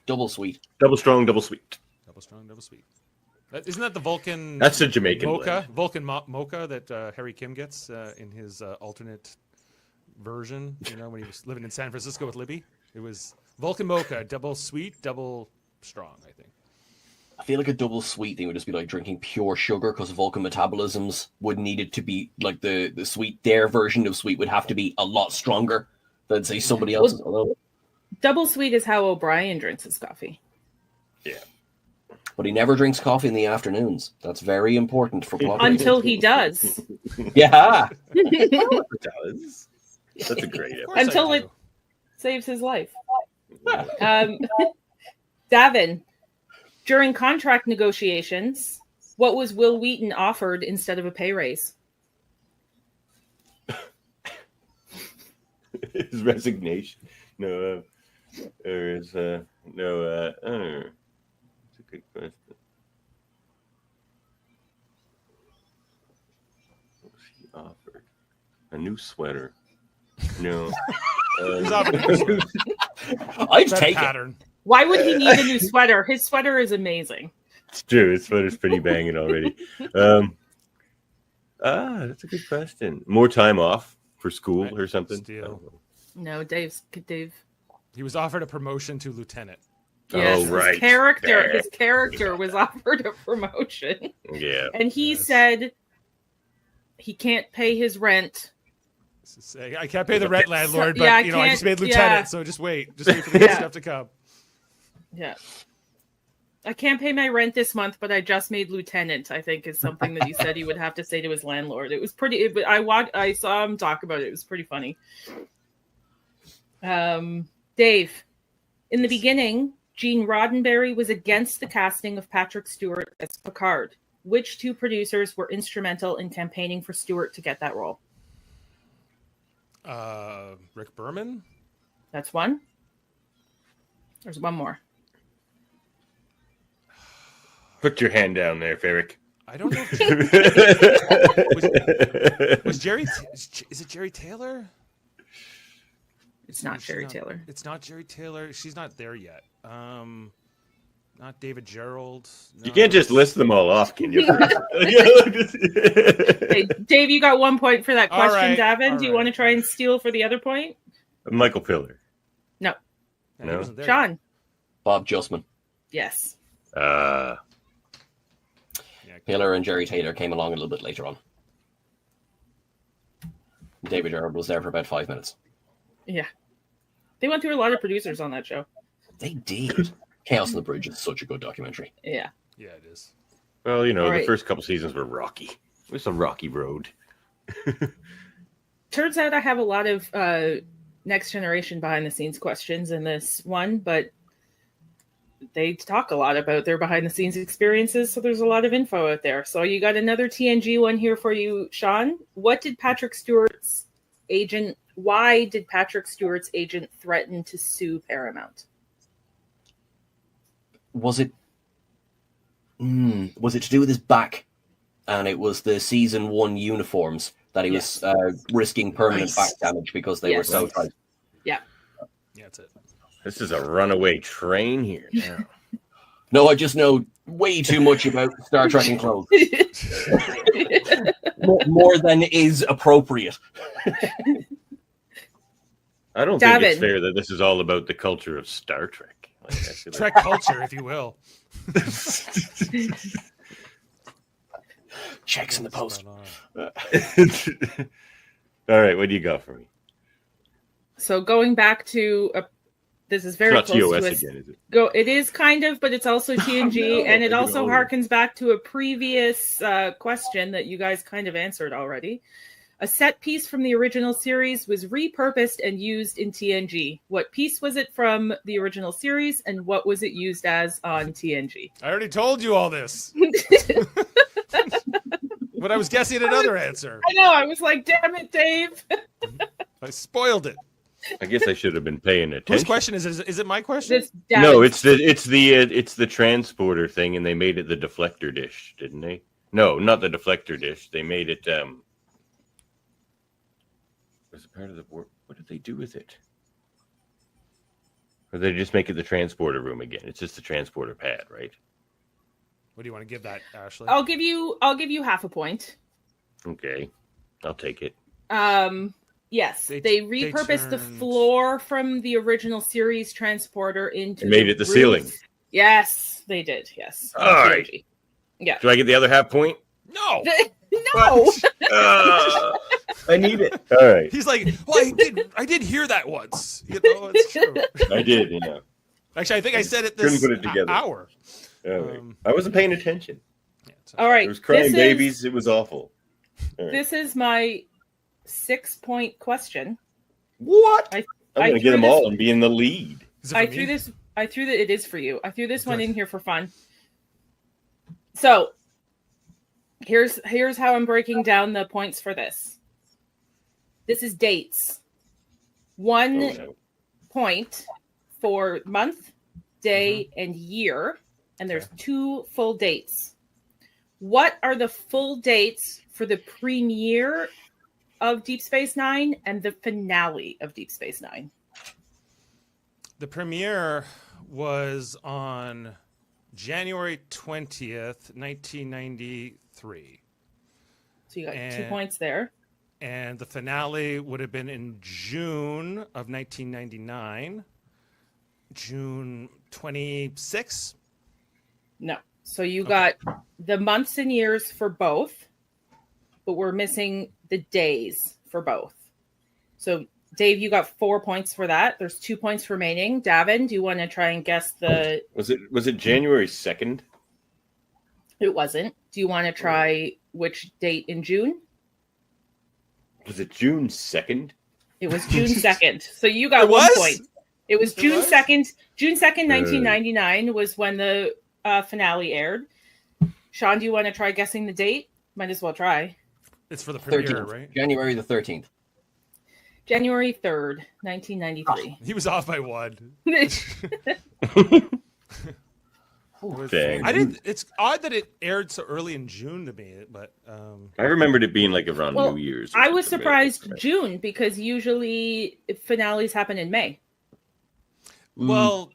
Double sweet. Double strong, double sweet. Double strong, double sweet. Isn't that the Vulcan? That's a Jamaican mocha, blend. Vulcan mocha that Harry Kim gets in his alternate version. You know, when he was living in San Francisco with Libby, it was Vulcan mocha, double sweet, double strong. I think. I feel like a double sweet thing would just be like drinking pure sugar, because Vulcan metabolisms would need it to be like the sweet. Their version of sweet would have to be a lot stronger than say somebody else's. Double sweet is how O'Brien drinks his coffee. Yeah. But he never drinks coffee in the afternoons. That's very important for plot reasons. Until he does. Yeah. It does. That's a great Of episode. course I Until do. it saves his life. Davan, during contract negotiations, what was Will Wheaton offered instead of a pay raise? His resignation. No, there is no. It's a good question. What was he offered? A new sweater. No. He's offered a new sweater. I'd That take it. pattern. Why would he need a new sweater? His sweater is amazing. It's true. His sweater's pretty banging already. That's a good question. More time off for school Right. or something. Steal. No, Dave. He was offered a promotion to lieutenant. Yes, Oh, right. His character was offered a promotion, Yeah. and he Yes. said he can't pay his rent. Say, I can't pay the rent, landlord, but yeah, I I just made can't- lieutenant, yeah. so just wait for the good Yeah. stuff to come. Yeah. I can't pay my rent this month, but I just made lieutenant, I think is something that he said he would have to say to his landlord. It was pretty, I saw him talk about it. It was pretty funny. Dave, in the beginning, Gene Roddenberry was against the casting of Patrick Stewart as Picard. Which two producers were instrumental in campaigning for Stewart to get that role? Rick Berman? That's one. There's one more. Put your hand down there, Ferrick. I don't know. Was Jerry? Is it Jerry Taylor? It's not Sherry Taylor. It's not Jerry Taylor. She's not there yet. Not David Gerald. No. You can't just list them all off, can you? Hey, Dave, you got 1 point for that All question. right, Davan, all do you right. want to try and steal for the other point? Michael Piller. No. Yeah, he No. wasn't there Sean? Bob Justman. Yes. yet. Yeah, Hiller and Jerry Taylor came along a little bit later on. David Gerald was there for about 5 minutes. Yeah. They went through a lot of producers on that show. They did. Chaos on the Bridge is such a good documentary. Yeah. Yeah, it is. Well, All the right. first couple seasons were rocky. It was a rocky road. Turns out I have a lot of Next Generation behind the scenes questions in this one, but they talk a lot about their behind the scenes experiences, so there's a lot of info out there. So you got another TNG one here for you, Sean. Why did Patrick Stewart's agent threaten to sue Paramount? Was it to do with his back? And it was the season 1 uniforms that he was risking permanent back damage because they were so tight. Yeah. Yeah, that's it. This is a runaway train here now. No, I just know way too much about Star Trek and clothes. More than is appropriate. I don't think it's Davan. fair that this is all about the culture of Star Trek. Like, I feel Trek culture, if you will. Checks in the post. All right, what do you got for me? So going back to this is very It's not close TOS to us. again, is it? It is kind of, but it's also TNG, no, and it I also know. harkens back to a previous question that you guys kind of answered already. A set piece from the original series was repurposed and used in TNG. What piece was it from the original series, and what was it used as on TNG? I already told you all this. But I was guessing another answer. I know. I was like, "Damn it, Dave!" I spoiled it. I guess I should have been paying Whose attention. question is it? Is it my question? This No, it's the transporter thing, and they made it the deflector dish, didn't they? No, not the deflector dish. They made it. Was it part of the work? What did they do with it? Or they just make it the transporter room again? It's just the transporter pad, right? What do you want to give that, Ashley? I'll give you half a point. Okay, I'll take it. Yes, They they repurposed the turned- floor from the original series transporter into They made it the roof. ceiling. Yes, they did. Yes. All right. TNG. Yeah. Do I get the other half point? No. No. I need it. All right, He's like, well, I did hear that once. You know, it's true. I did. Yeah. Actually, I think I said it Couldn't this put it together. hour. All right. Um, I wasn't paying attention. Yeah, so- All right. There was crying this babies. It was awful. All right. This is my 6-point question. What? I I'm going to threw get them this- all and be in the lead. Is it for I me? threw that it is for you. I threw this one in here for fun. So here's how I'm breaking down the points for this. This is dates. 1 point for month, day, and year. And there's 2 full dates. What are the full dates for the premiere of Deep Space Nine and the finale of Deep Space Nine? The premiere was on January 20th, 1993. So you got 2 points there. And the finale would have been in June of 1999. June 26th? No. So you got the months and years for both, but we're missing the days for both. So Dave, you got 4 points for that. There's 2 points remaining. Davan, do you want to try and guess the... Was it January 2nd? It wasn't. Do you want to try which date in June? Was it June 2nd? It was June 2nd. So you got It 1 was? point. It was June was? 2nd. June 2nd, 1999 was when the finale aired. Sean, do you want to try guessing the date? Might as well try. It's for the premiere, 13th. right? January the 13th. January 3rd, 1993. He was off by 1. Dang. I didn't. It's odd that it aired so early in June to me, but I remembered it being like around New Year's. or I was something, surprised right? June because usually finales happen in May. well,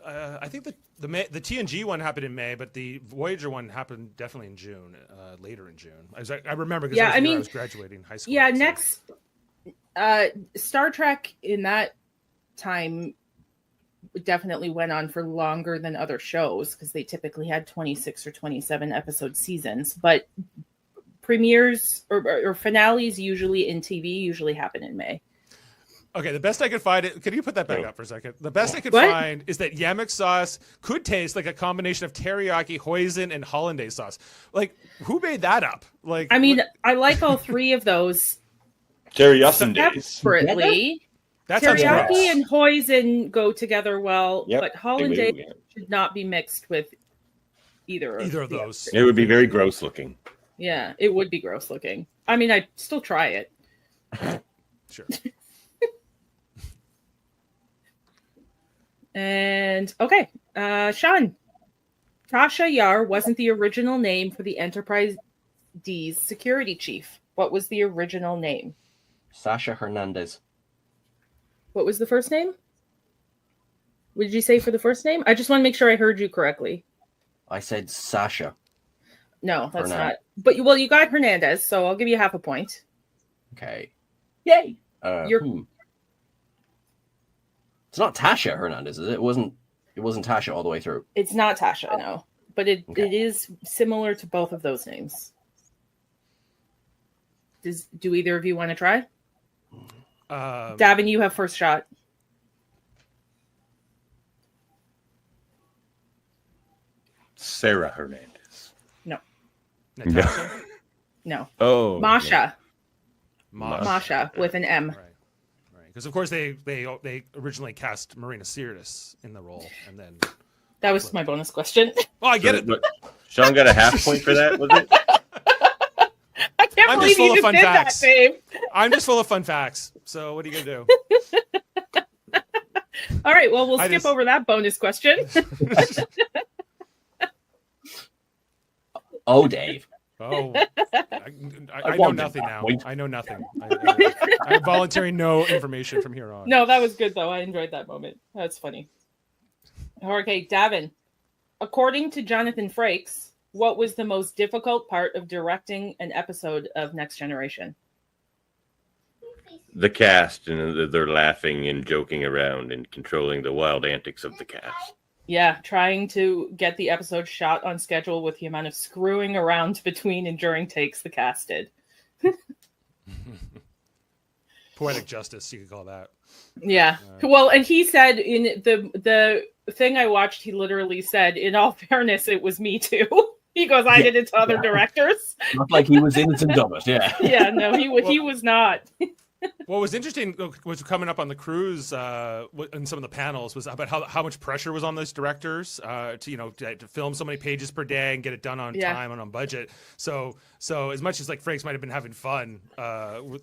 I think the TNG one happened in May, but the Voyager one happened definitely in June, later in June. I remember because Yeah, I mean, was graduating high school. Yeah, so- next Star Trek in that time definitely went on for longer than other shows because they typically had 26 or 27 episode seasons, but premieres or finales usually in TV usually happen in May. Okay, the best I could find can you put that back up for a second? The best I could What? find is that Yemek sauce could taste like a combination of teriyaki, hoisin, and hollandaise sauce. Like, who made that up? Like, I mean, what- I like all 3 of those Teriyaki days. separately. that sounds Teriyaki gross. and hoisin go together well, Yep, but they hollandaise do, yeah. should not be mixed with either of Either of the those. It would be very gross looking. Yeah, it would be gross looking. I mean, I'd still try it. Sure. And okay, Sean. Tasha Yar wasn't the original name for the Enterprise D's security chief. What was the original name? Sasha Hernandez. What was the first name? What did you say for the first name? I just want to make sure I heard you correctly. I said Sasha. No, that's Hernandez. not. But you got Hernandez, so I'll give you half a point. Okay. Yay! You're... It's not Tasha Hernandez, is it? It wasn't Tasha all the way through. It's not Tasha, no, but it Okay. is similar to both of those names. Do either of you want to try? Davan, you have first shot. Sarah Hernandez. Natasha? No. Oh. Masha. Masha. Masha with an M. Right. Because of course they originally cast Marina Sirtis in the role, and then That was my bonus question. oh, I get it. But Sean got a half point for that, was it? I can't I'm believe just full you of just fun did facts. that, babe. I'm just full of fun facts. So what are you gonna do? All right, well, we'll I skip just- over that bonus question. Oh, Dave. Oh, I know wanted nothing that now. point. I know nothing. I'm volunteering no information from here on. No, that was good, though. I enjoyed that moment. That's funny. Okay, Davan. According to Jonathan Frakes, what was the most difficult part of directing an episode of Next Generation? The cast, and they're laughing and joking around and controlling the wild antics of the cast. Yeah, trying to get the episode shot on schedule with the amount of screwing around between and during takes the cast did. Poetic justice, you could call that. Yeah. Well, and he said in the thing I watched, he literally said, in all fairness, it was me too. He goes, I did it to other directors. Not like he was innocent of it, yeah. Yeah, no, he was not. What was interesting was coming up on the cruise in some of the panels was about how much pressure was on those directors to film so many pages per day and get it done on time and on budget. So as much as like Frakes might have been having fun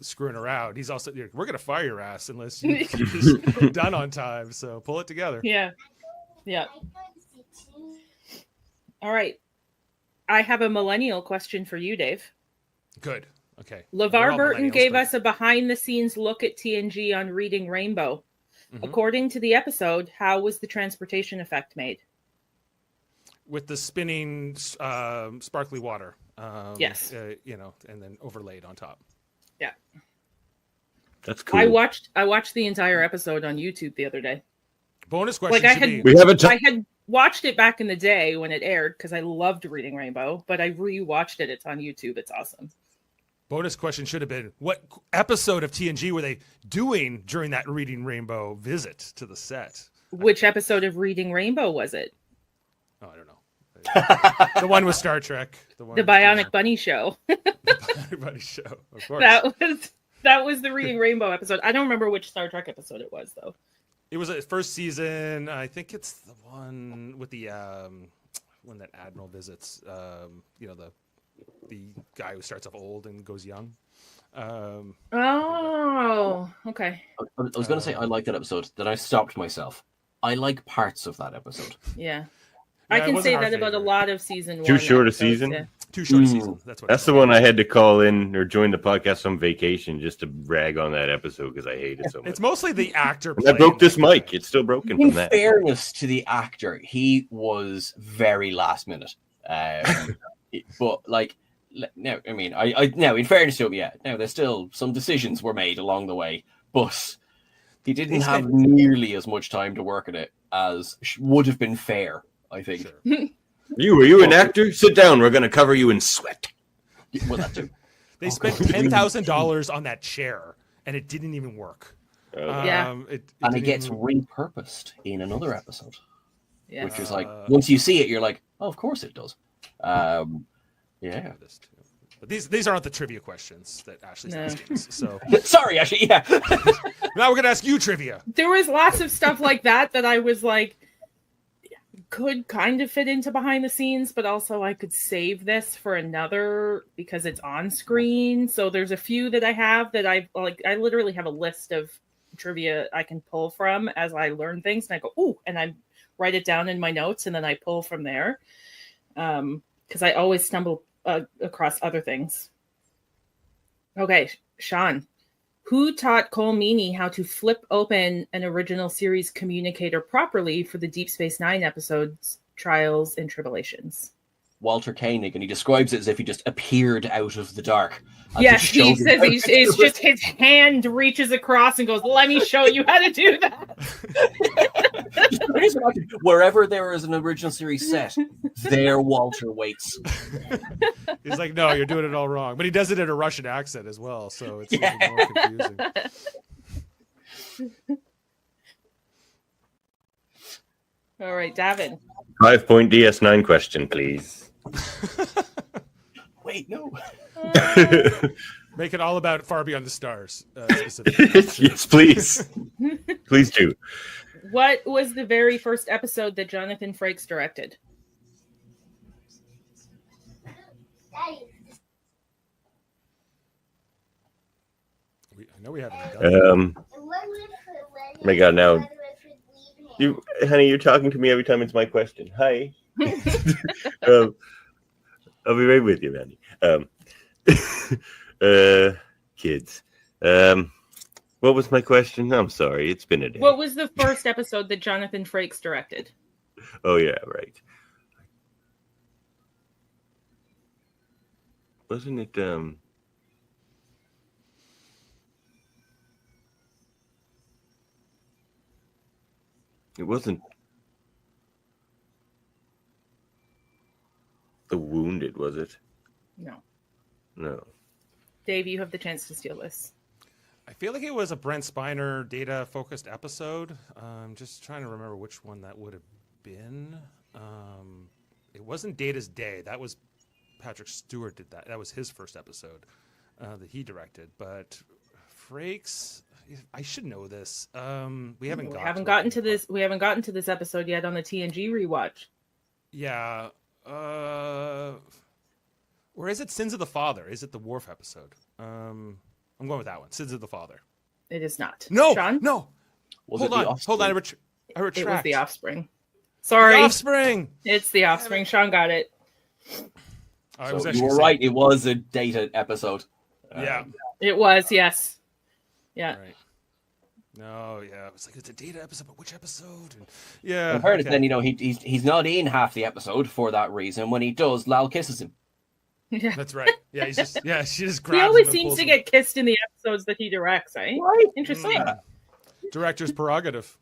screwing around, he's also we're gonna fire your ass unless you keep this done on time. So pull it together. Yeah. All right. I have a millennial question for you, Dave. Good. Okay. LeVar Burton gave us a behind-the-scenes look at TNG on Reading Rainbow. Mm-hmm. According to the episode, how was the transportation effect made? With the spinning sparkly water. Yes. And then overlaid on top. Yeah. That's cool. I watched the entire episode on YouTube the other day. Bonus question. I had watched it back in the day when it aired because I loved Reading Rainbow, but I rewatched it. It's on YouTube. It's awesome. Bonus question should have been, what episode of TNG were they doing during that Reading Rainbow visit to the set? Which episode of Reading Rainbow was it? Oh, I don't know. The one with Star Trek. The Bionic Bunny Show. The Bionic Bunny Show, of course. That was the Reading Rainbow episode. I don't remember which Star Trek episode it was, though. It was a first season. I think it's the one with the when that admiral visits. The guy who starts off old and goes young. Okay. I was going to say I like that episode. Then I stopped myself. I like parts of that episode. Yeah, I can say that about a lot of season 1. Too short a season? Yeah. Too short a season. That's the one I had to call in or join the podcast on vacation just to rag on that episode because I hate it so much. It's mostly the actor. I broke this mic. It's still broken from that. In fairness to the actor, he was very last minute. But like, no, I mean, I now in fairness to him, now there's still some decisions were made along the way, but he didn't have nearly as much time to work on it as would have been fair, I think. Sure. Were you an actor? Sit down. We're going to cover you in sweat. Well, that too. They spent $10,000 on that chair, and it didn't even work. It gets repurposed in another episode, which is like once you see it, you're like, oh, of course it does. But these aren't the trivia questions that Ashley's asking. So sorry, Ashley. Yeah. Now we're going to ask you trivia. There was lots of stuff like that I was like, could kind of fit into behind the scenes, but also I could save this for another because it's on screen. So there's a few that I have that I literally have a list of trivia I can pull from as I learn things, and I go, ooh, and I write it down in my notes, and then I pull from there. Because I always stumble across other things. Okay, Sean. Who taught Cole Meany how to flip open an original series communicator properly for the Deep Space Nine episodes, Trials and Tribulations? Walter Koenig, and he describes it as if he just appeared out of the dark. Yes, he says it's just his hand reaches across and goes, let me show you how to do that. Wherever there is an original series set, there Walter waits. He's like, no, you're doing it all wrong. But he does it in a Russian accent as well, so it's even more confusing. All right, Davan. 5-point DS9 question, please. Wait, no. Make it all about Far Beyond the Stars, specifically. Yes, please. Please do. What was the very first episode that Jonathan Frakes directed? I know we haven't done Oh my God, now. Honey, you're talking to me every time it's my question. Hi. I'll be right with you, Mandy. Kids. What was my question? I'm sorry. It's been a day. What was the first episode that Jonathan Frakes directed? Oh, yeah, right. Wasn't it, it wasn't The Wounded, was it? No. No. Dave, you have the chance to steal this. I feel like it was a Brent Spiner data-focused episode. I'm just trying to remember which one that would have been. It wasn't Data's Day. That was Patrick Stewart did that. That was his first episode that he directed. But Frakes. I should know this. We haven't gotten to this. We haven't gotten to this episode yet on the TNG rewatch. Yeah. Or is it Sins of the Father? Is it the Worf episode? I'm going with that one. Sins of the Father. It is not. No, Sean? no. Was Hold it the on. Offspring? I retract. It was The Offspring. Sorry. The Offspring. It's The Offspring. Sean got it. So you were right. It was a Data episode. Yeah. It was, yes. Yeah. Right. No, yeah. It was like, it's a Data episode, but which episode? And, yeah. In fairness, then, he's not in half the episode for that reason. When he does, Lal kisses him. Yeah. That's right. Yeah, she just grabs He always him and seems pulls to him. get kissed in the episodes that he directs, eh? Right. Interesting. Director's prerogative.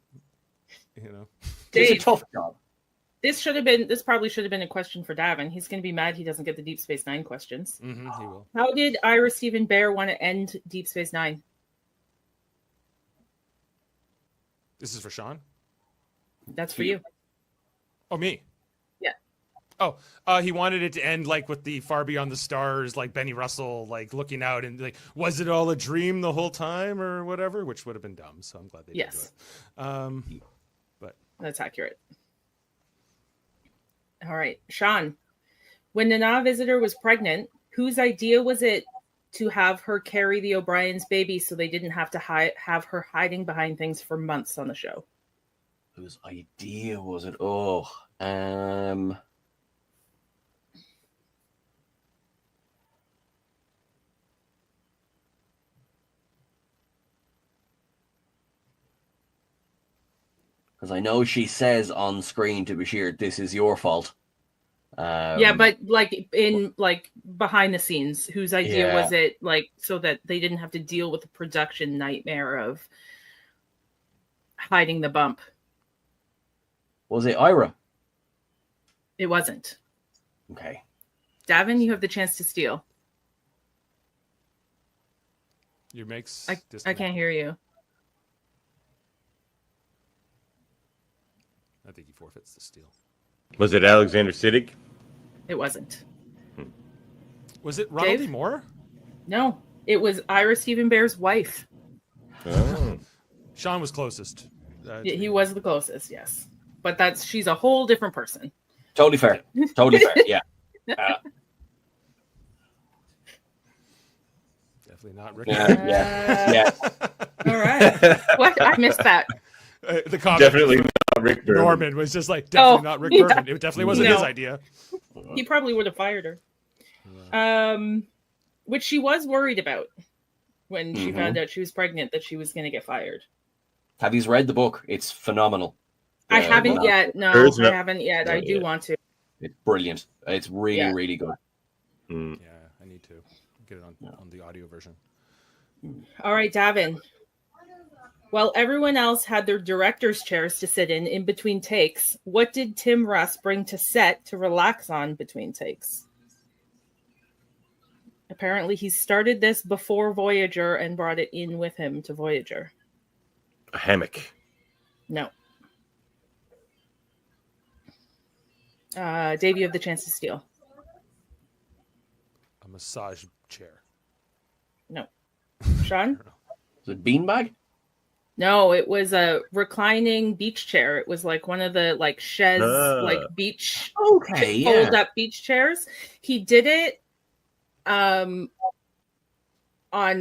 You know. It's a Dave, tough job. this probably should have been a question for Davan. He's going to be mad he doesn't get the Deep Space Nine questions. Mm-hmm, he will. How did Ira Stephen Bear want to end Deep Space Nine? This is for Sean? That's for you. Oh, me? Yeah. Oh, he wanted it to end like with the Far Beyond the Stars, like Benny Russell, like looking out and like, was it all a dream the whole time or whatever? Which would have been dumb. So I'm glad they didn't do it. But That's accurate. All right, Sean. When Nana Visitor was pregnant, whose idea was it to have her carry the O'Brien's baby so they didn't have to have her hiding behind things for months on the show? Whose idea was it? Oh, because I know she says on screen to Bashir, "This is your fault." Yeah, but like behind the scenes, whose idea was it, like, so that they didn't have to deal with the production nightmare of hiding the bump? Was it Ira? It wasn't. Okay. Davan, you have the chance to steal. your mix. I can't hear you. I think he forfeits the steal. Was it Alexander Siddig? It wasn't. Was it Ronald Dave? D. Moore? No, it was Ira Stephen Bear's wife. Oh. Sean was closest. He was the closest, yes. But she's a whole different person. Totally fair. Totally fair. Yeah. Definitely not Rick. Yeah. All right. What? I missed that. The comment Definitely not Rick Berman. Norman was just like, definitely not Rick Berman. It definitely wasn't No. his idea. He probably would have fired her. Which she was worried about when she found out she was pregnant, that she was going to get fired. Have you read the book? It's phenomenal. I haven't yet. No, Hers I not- haven't yet. I do want to. It's brilliant. It's really, really good. Mm. Yeah, I need to get it on the audio version. All right, Davan. While everyone else had their director's chairs to sit in between takes, what did Tim Russ bring to set to relax on between takes? Apparently, he started this before Voyager and brought it in with him to Voyager. A hammock. No. Dave, you have the chance to steal. A massage chair. No. Sean? Is it beanbag? No, it was a reclining beach chair. It was like one of the like chaise, like beach, Okay, yeah. fold up beach chairs. He did it on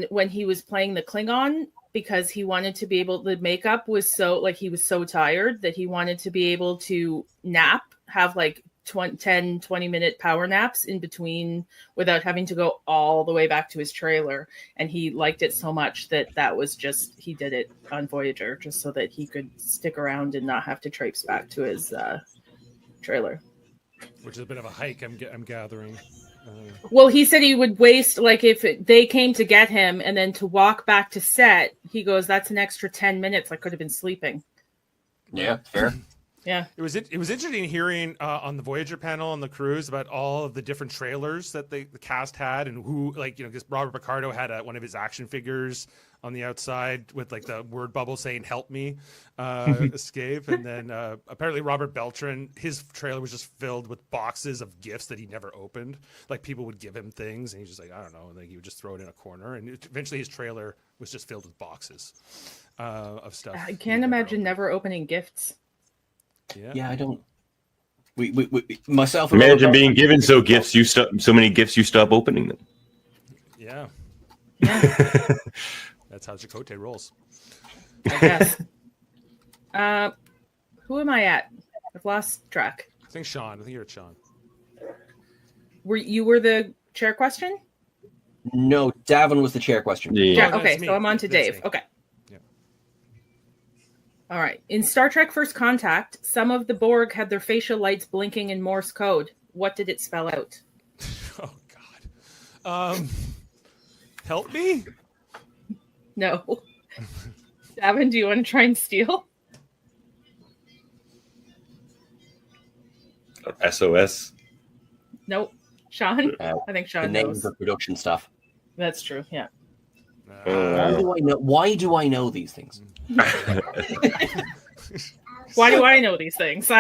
when he was playing the Klingon, because he wanted to be able, the makeup was so, like, he was so tired that he wanted to be able to nap, have like 10-20 minute power naps in between without having to go all the way back to his trailer. And he liked it so much that was just, he did it on Voyager just so that he could stick around and not have to traipse back to his trailer. Which is a bit of a hike, I'm gathering. Well, he said he would waste, like, if they came to get him and then to walk back to set, he goes, that's an extra 10 minutes. I could have been sleeping. Yeah, fair. Yeah. It was interesting hearing on the Voyager panel on the cruise about all of the different trailers that the cast had, and who, like, you know, because Robert Picardo had one of his action figures on the outside with like the word bubble saying "Help me, escape," and then apparently Robert Beltran, his trailer was just filled with boxes of gifts that he never opened. Like, people would give him things, and he's just like, I don't know, and then he would just throw it in a corner, and eventually his trailer was just filled with boxes of stuff. I can't imagine never opening gifts. Yeah, I don't. We myself. And Imagine being given so many gifts you stop opening them. Yeah. That's how Chakotay rolls. I guess. Who am I at? I've lost track. I think Sean. I think you're at Sean. Were the chair question? No, Davan was the chair question. Yeah. Oh, Okay, that's so I'm on to That's Dave. me. Okay. Yeah. All right. In Star Trek First Contact, some of the Borg had their facial lights blinking in Morse code. What did it spell out? Oh God. Help me. No. Davan, do you want to try and steal? SOS. Nope. Sean? I think The Sean names knows. of production stuff. That's true. Yeah. Why do I know these things? Why do I know these things?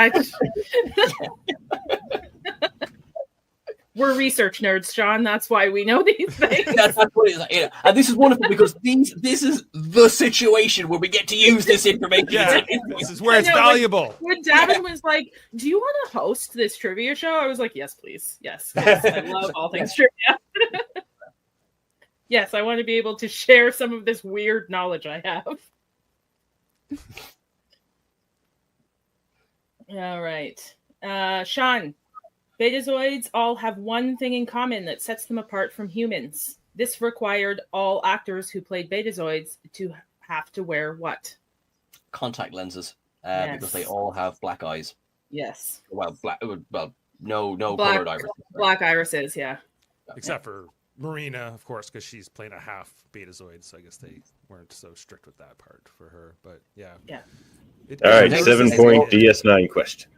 We're research nerds, Sean. That's why we know these things. That's what it is. Yeah. And this is wonderful because this is the situation where we get to use this information. Yeah, this is where it's I know, valuable. When Davan was like, "Do you want to host this trivia show?" I was like, "Yes, please. Yes, please. I love all things trivia." Yes, I want to be able to share some of this weird knowledge I have. All right. Sean, Betazoids all have one thing in common that sets them apart from humans. This required all actors who played Betazoids to have to wear what? Contact lenses, Yes. because they all have black eyes. Yes. Well, no Black- colored iris. Black irises, yeah. Except for Marina, of course, because she's playing a half Betazoid, so I guess they weren't so strict with that part for her. But yeah. Yeah. All right, It- 7-point DS9 question.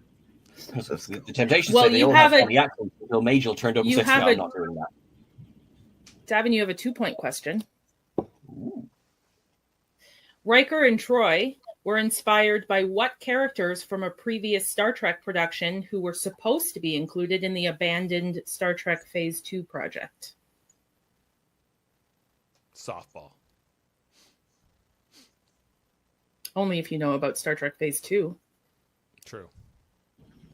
The temptation Well, said they you all have have a- funny accents until Majel turned up and you said, have "No, a- I'm not doing that." Davin, you have a 2-point question. Riker and Troy were inspired by what characters from a previous Star Trek production who were supposed to be included in the abandoned Star Trek Phase 2 project? Softball. Only if you know about Star Trek Phase 2. True.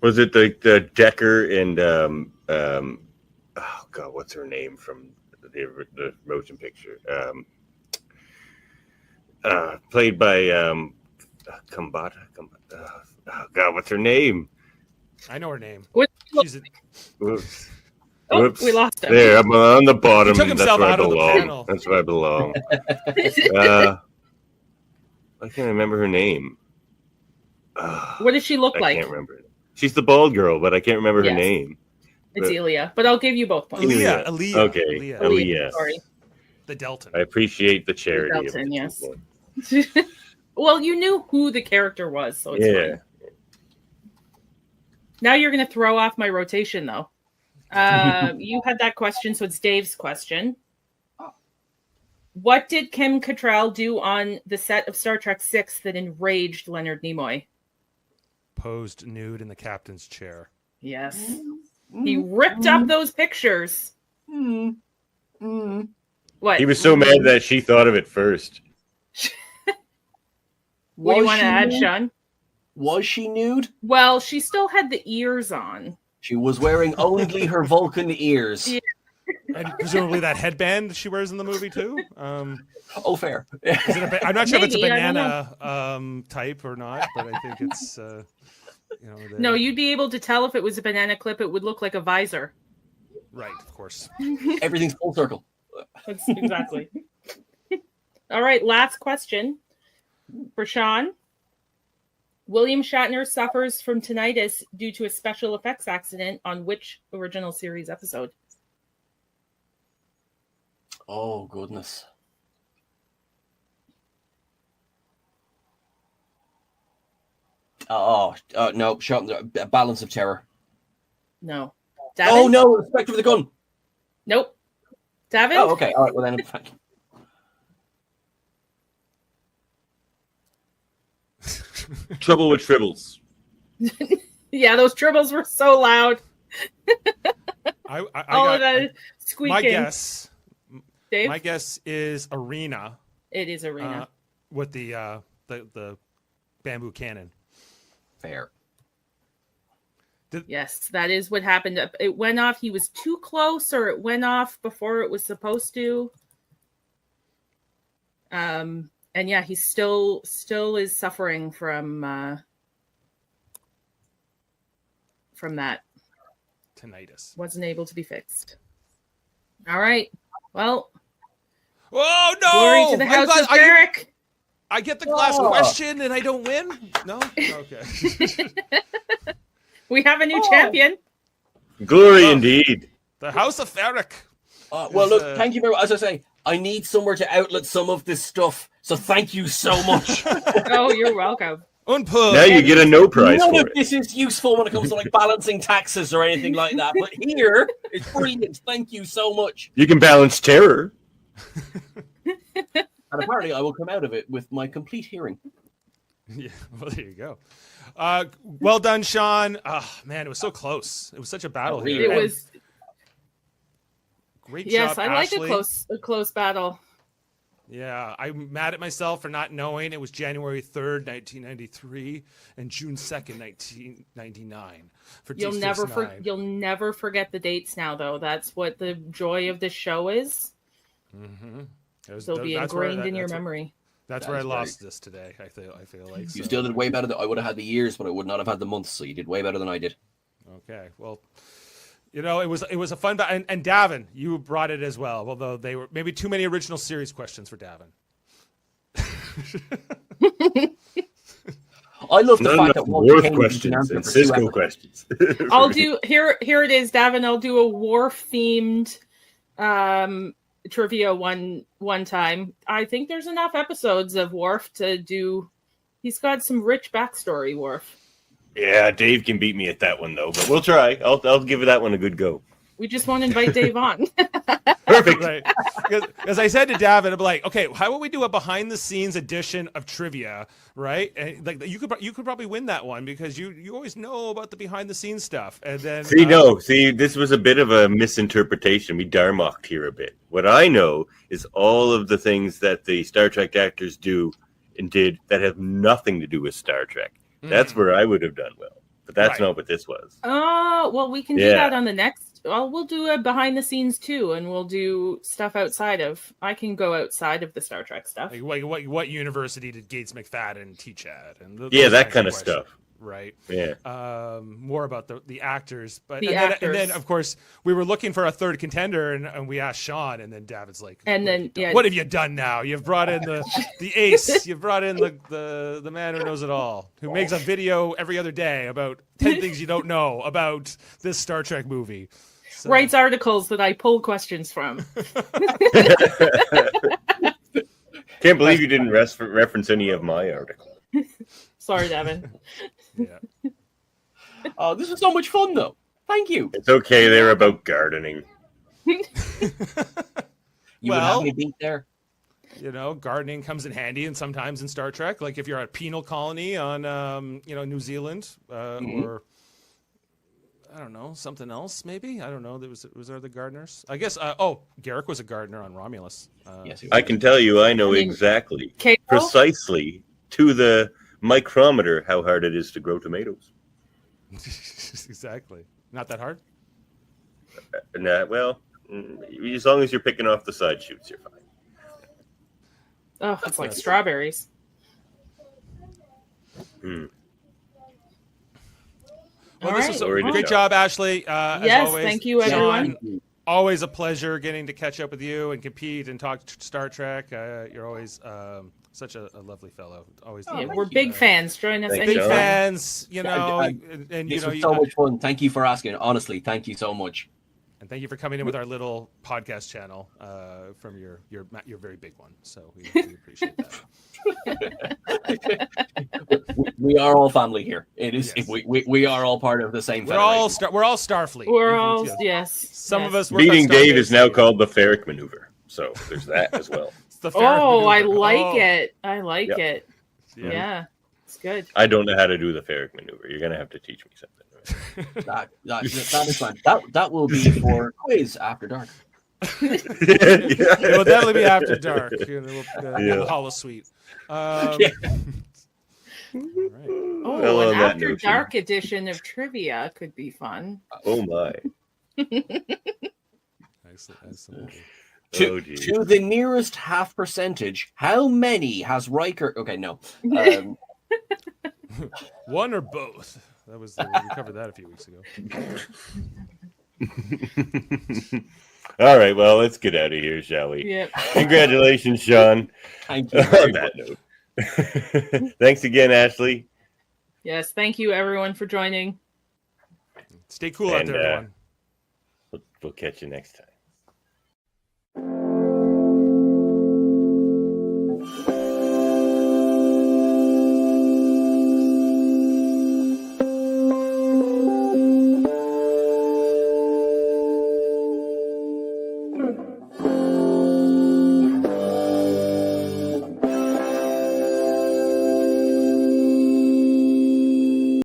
Was it the Decker and oh God, what's her name from the motion picture? Played by Kambata. Oh God, what's her name? I know her name. What- She's a, Whoops. Oh, Whoops. we lost him. There, I'm on the bottom. He took That's himself where I out of the belong. panel. That's where I belong. I can't remember her name. What does she look I like? can't remember it. She's the bald girl, but I can't remember her Yes. name. It's Ilya, but I'll give you both points. Ilya. Aaliyah. Okay, Aaliyah. Aaliyah. Sorry. The Delton. I appreciate the charity. of Delton, the yes. 2 point. Well, you knew who the character was, so it's Yeah. fine. Now you're going to throw off my rotation, though. You had that question, so it's Dave's question. What did Kim Cattrall do on the set of Star Trek VI that enraged Leonard Nimoy? Posed nude in the captain's chair. Yes. He ripped up those pictures. What? He was so mad that she thought of it first. What do you Was want to she add, nude? Sean? Was she nude? Well, she still had the ears on. She was wearing only her Vulcan ears. Yeah. And presumably that headband she wears in the movie too. Oh, fair. Is it I'm not sure if it's a Maybe, I don't banana type or not, but I think it's No, you'd be able to tell if it was a banana clip. It would look like a visor. right, of course. Everything's full circle. That's exactly. All right, last question for Sean. William Shatner suffers from tinnitus due to a special effects accident on which original series episode? Oh, goodness. No, Balance of Terror. No. Oh Davan? no, Spectre of the Gun. Nope. Davan? Oh, okay. All right. Well, then, thank you. Trouble with Tribbles. Yeah, those tribbles were so loud. I All got, of that squeaking. my Dave? guess is Arena It is Arena. with the bamboo cannon. Fair. Yes, that is what happened. It went off. He was too close, or it went off before it was supposed to. And yeah, he still is suffering from that. Tinnitus. Wasn't able to be fixed. All right. Well, Oh no! glory to the house of Ferrick. I get the last question and I don't win? No? Okay. We have a new champion. Glory indeed. The House of Ferrick. Well, look, thank you very much. As I say, I need somewhere to outlet some of this stuff, so thank you so much. Oh, you're welcome. Unpub. Now you get a no prize None for of it. this is useful when it comes to like balancing taxes or anything like that, but here it's brilliant. Thank you so much. You can balance terror. And apparently, I will come out of it with my complete hearing. Yeah, well, there you go. Well done, Sean. Oh, man, it was so close. It was such a battle here. It And was. great Yes, job, I like Ashley. a close battle. Yeah, I'm mad at myself for not knowing it was January 3rd, 1993, and June 2nd, 1999 for You'll Deep never Space Nine. you'll never forget the dates now, though. That's what the joy of this show is. Mm-hmm. They'll be ingrained in your memory. That's where I lost this today. I feel like You so. still did way better than I would have had the years, but I would not have had the months. So you did way better than I did. Okay, well, you know, it was a fun battle, and Davan, you brought it as well. Although they were maybe too many original series questions for Davan. I love the Not fact enough that Walter Worf Kane questions answer and for 2 Cisco episodes. questions. I'll do here it is, Davan. I'll do a Worf themed trivia one time. I think there's enough episodes of Worf to do. He's got some rich backstory, Worf. Yeah, Dave can beat me at that one though, but we'll try. I'll give that one a good go. We just want to invite Dave on. Perfect. Right. Because I said to Davan, I'm like, okay, how would we do a behind the scenes edition of trivia, right? And like you could probably win that one because you always know about the behind the scenes stuff. And then See, this was a bit of a misinterpretation. We darmocked here a bit. What I know is all of the things that the Star Trek actors do and did that have nothing to do with Star Trek. That's where I would have done well. But that's not what this was. Oh, well, we can do that on the next. Well, we'll do a behind the scenes too, and we'll do stuff outside of. I can go outside of the Star Trek stuff. Like what university did Gates McFadden teach at? And that kind of stuff. Right. Yeah. More about the actors, but actors. And then of course we were looking for a third contender, and we asked Sean, and then David's like, and then what have you done now? You've brought in the ace. You've brought in the man who knows it all, who makes a video every other day about 10 things you don't know about this Star Trek movie. So. Writes articles that I pull questions from. Can't believe you didn't reference any of my article. Sorry, Davan. Yeah. Oh, this was so much fun, though. Thank you. It's okay. They're about gardening. You would have me beat there. You know, gardening comes in handy, and sometimes in Star Trek, like if you're at a penal colony on, New Zealand, or I don't know, something else maybe. I don't know. Was there the gardeners? I guess. Garrick was a gardener on Romulus. Yes, I can tell you, I know exactly, precisely to the micrometer, how hard it is to grow tomatoes. Exactly. Not that hard. Nah, well, as long as you're picking off the side shoots, you're fine. Oh, it's like strawberries. Hmm. Well, All this was a great job, Ashley. As yes, always. thank you, everyone. Sean, always a pleasure getting to catch up with you and compete and talk Star Trek. You're always such a lovely fellow. Always, we're big fans. Join us Thanks, big Sean. fans. You know, and this was so much fun. Thank you for asking. Honestly, thank you so much. And thank you for coming in with our little podcast channel from your very big one. So we appreciate that. we are all family here. It is. Yes. We are all part of the same. We're all Starfleet. We're all yes. Some of us. Beating Dave is now called the Ferrick maneuver. So there's that as well. Oh, I like it. I like it. Yeah, it's good. I don't know how to do the Ferrick maneuver. You're gonna have to teach me something. that is fine. That will be for quiz after dark. It will definitely be after dark. The Hollow Suite. Right. Oh, an after dark edition of trivia could be fun. Oh my! Excellent. To the nearest half percentage, how many has Riker? Okay, no. One or both. That was we covered that a few weeks ago. All right, well, let's get out of here, shall we? Yep. Congratulations, Sean. Thank you. On that note. Thanks again, Ashley. Yes, thank you everyone for joining. Stay cool out there, everyone. We'll catch you next time.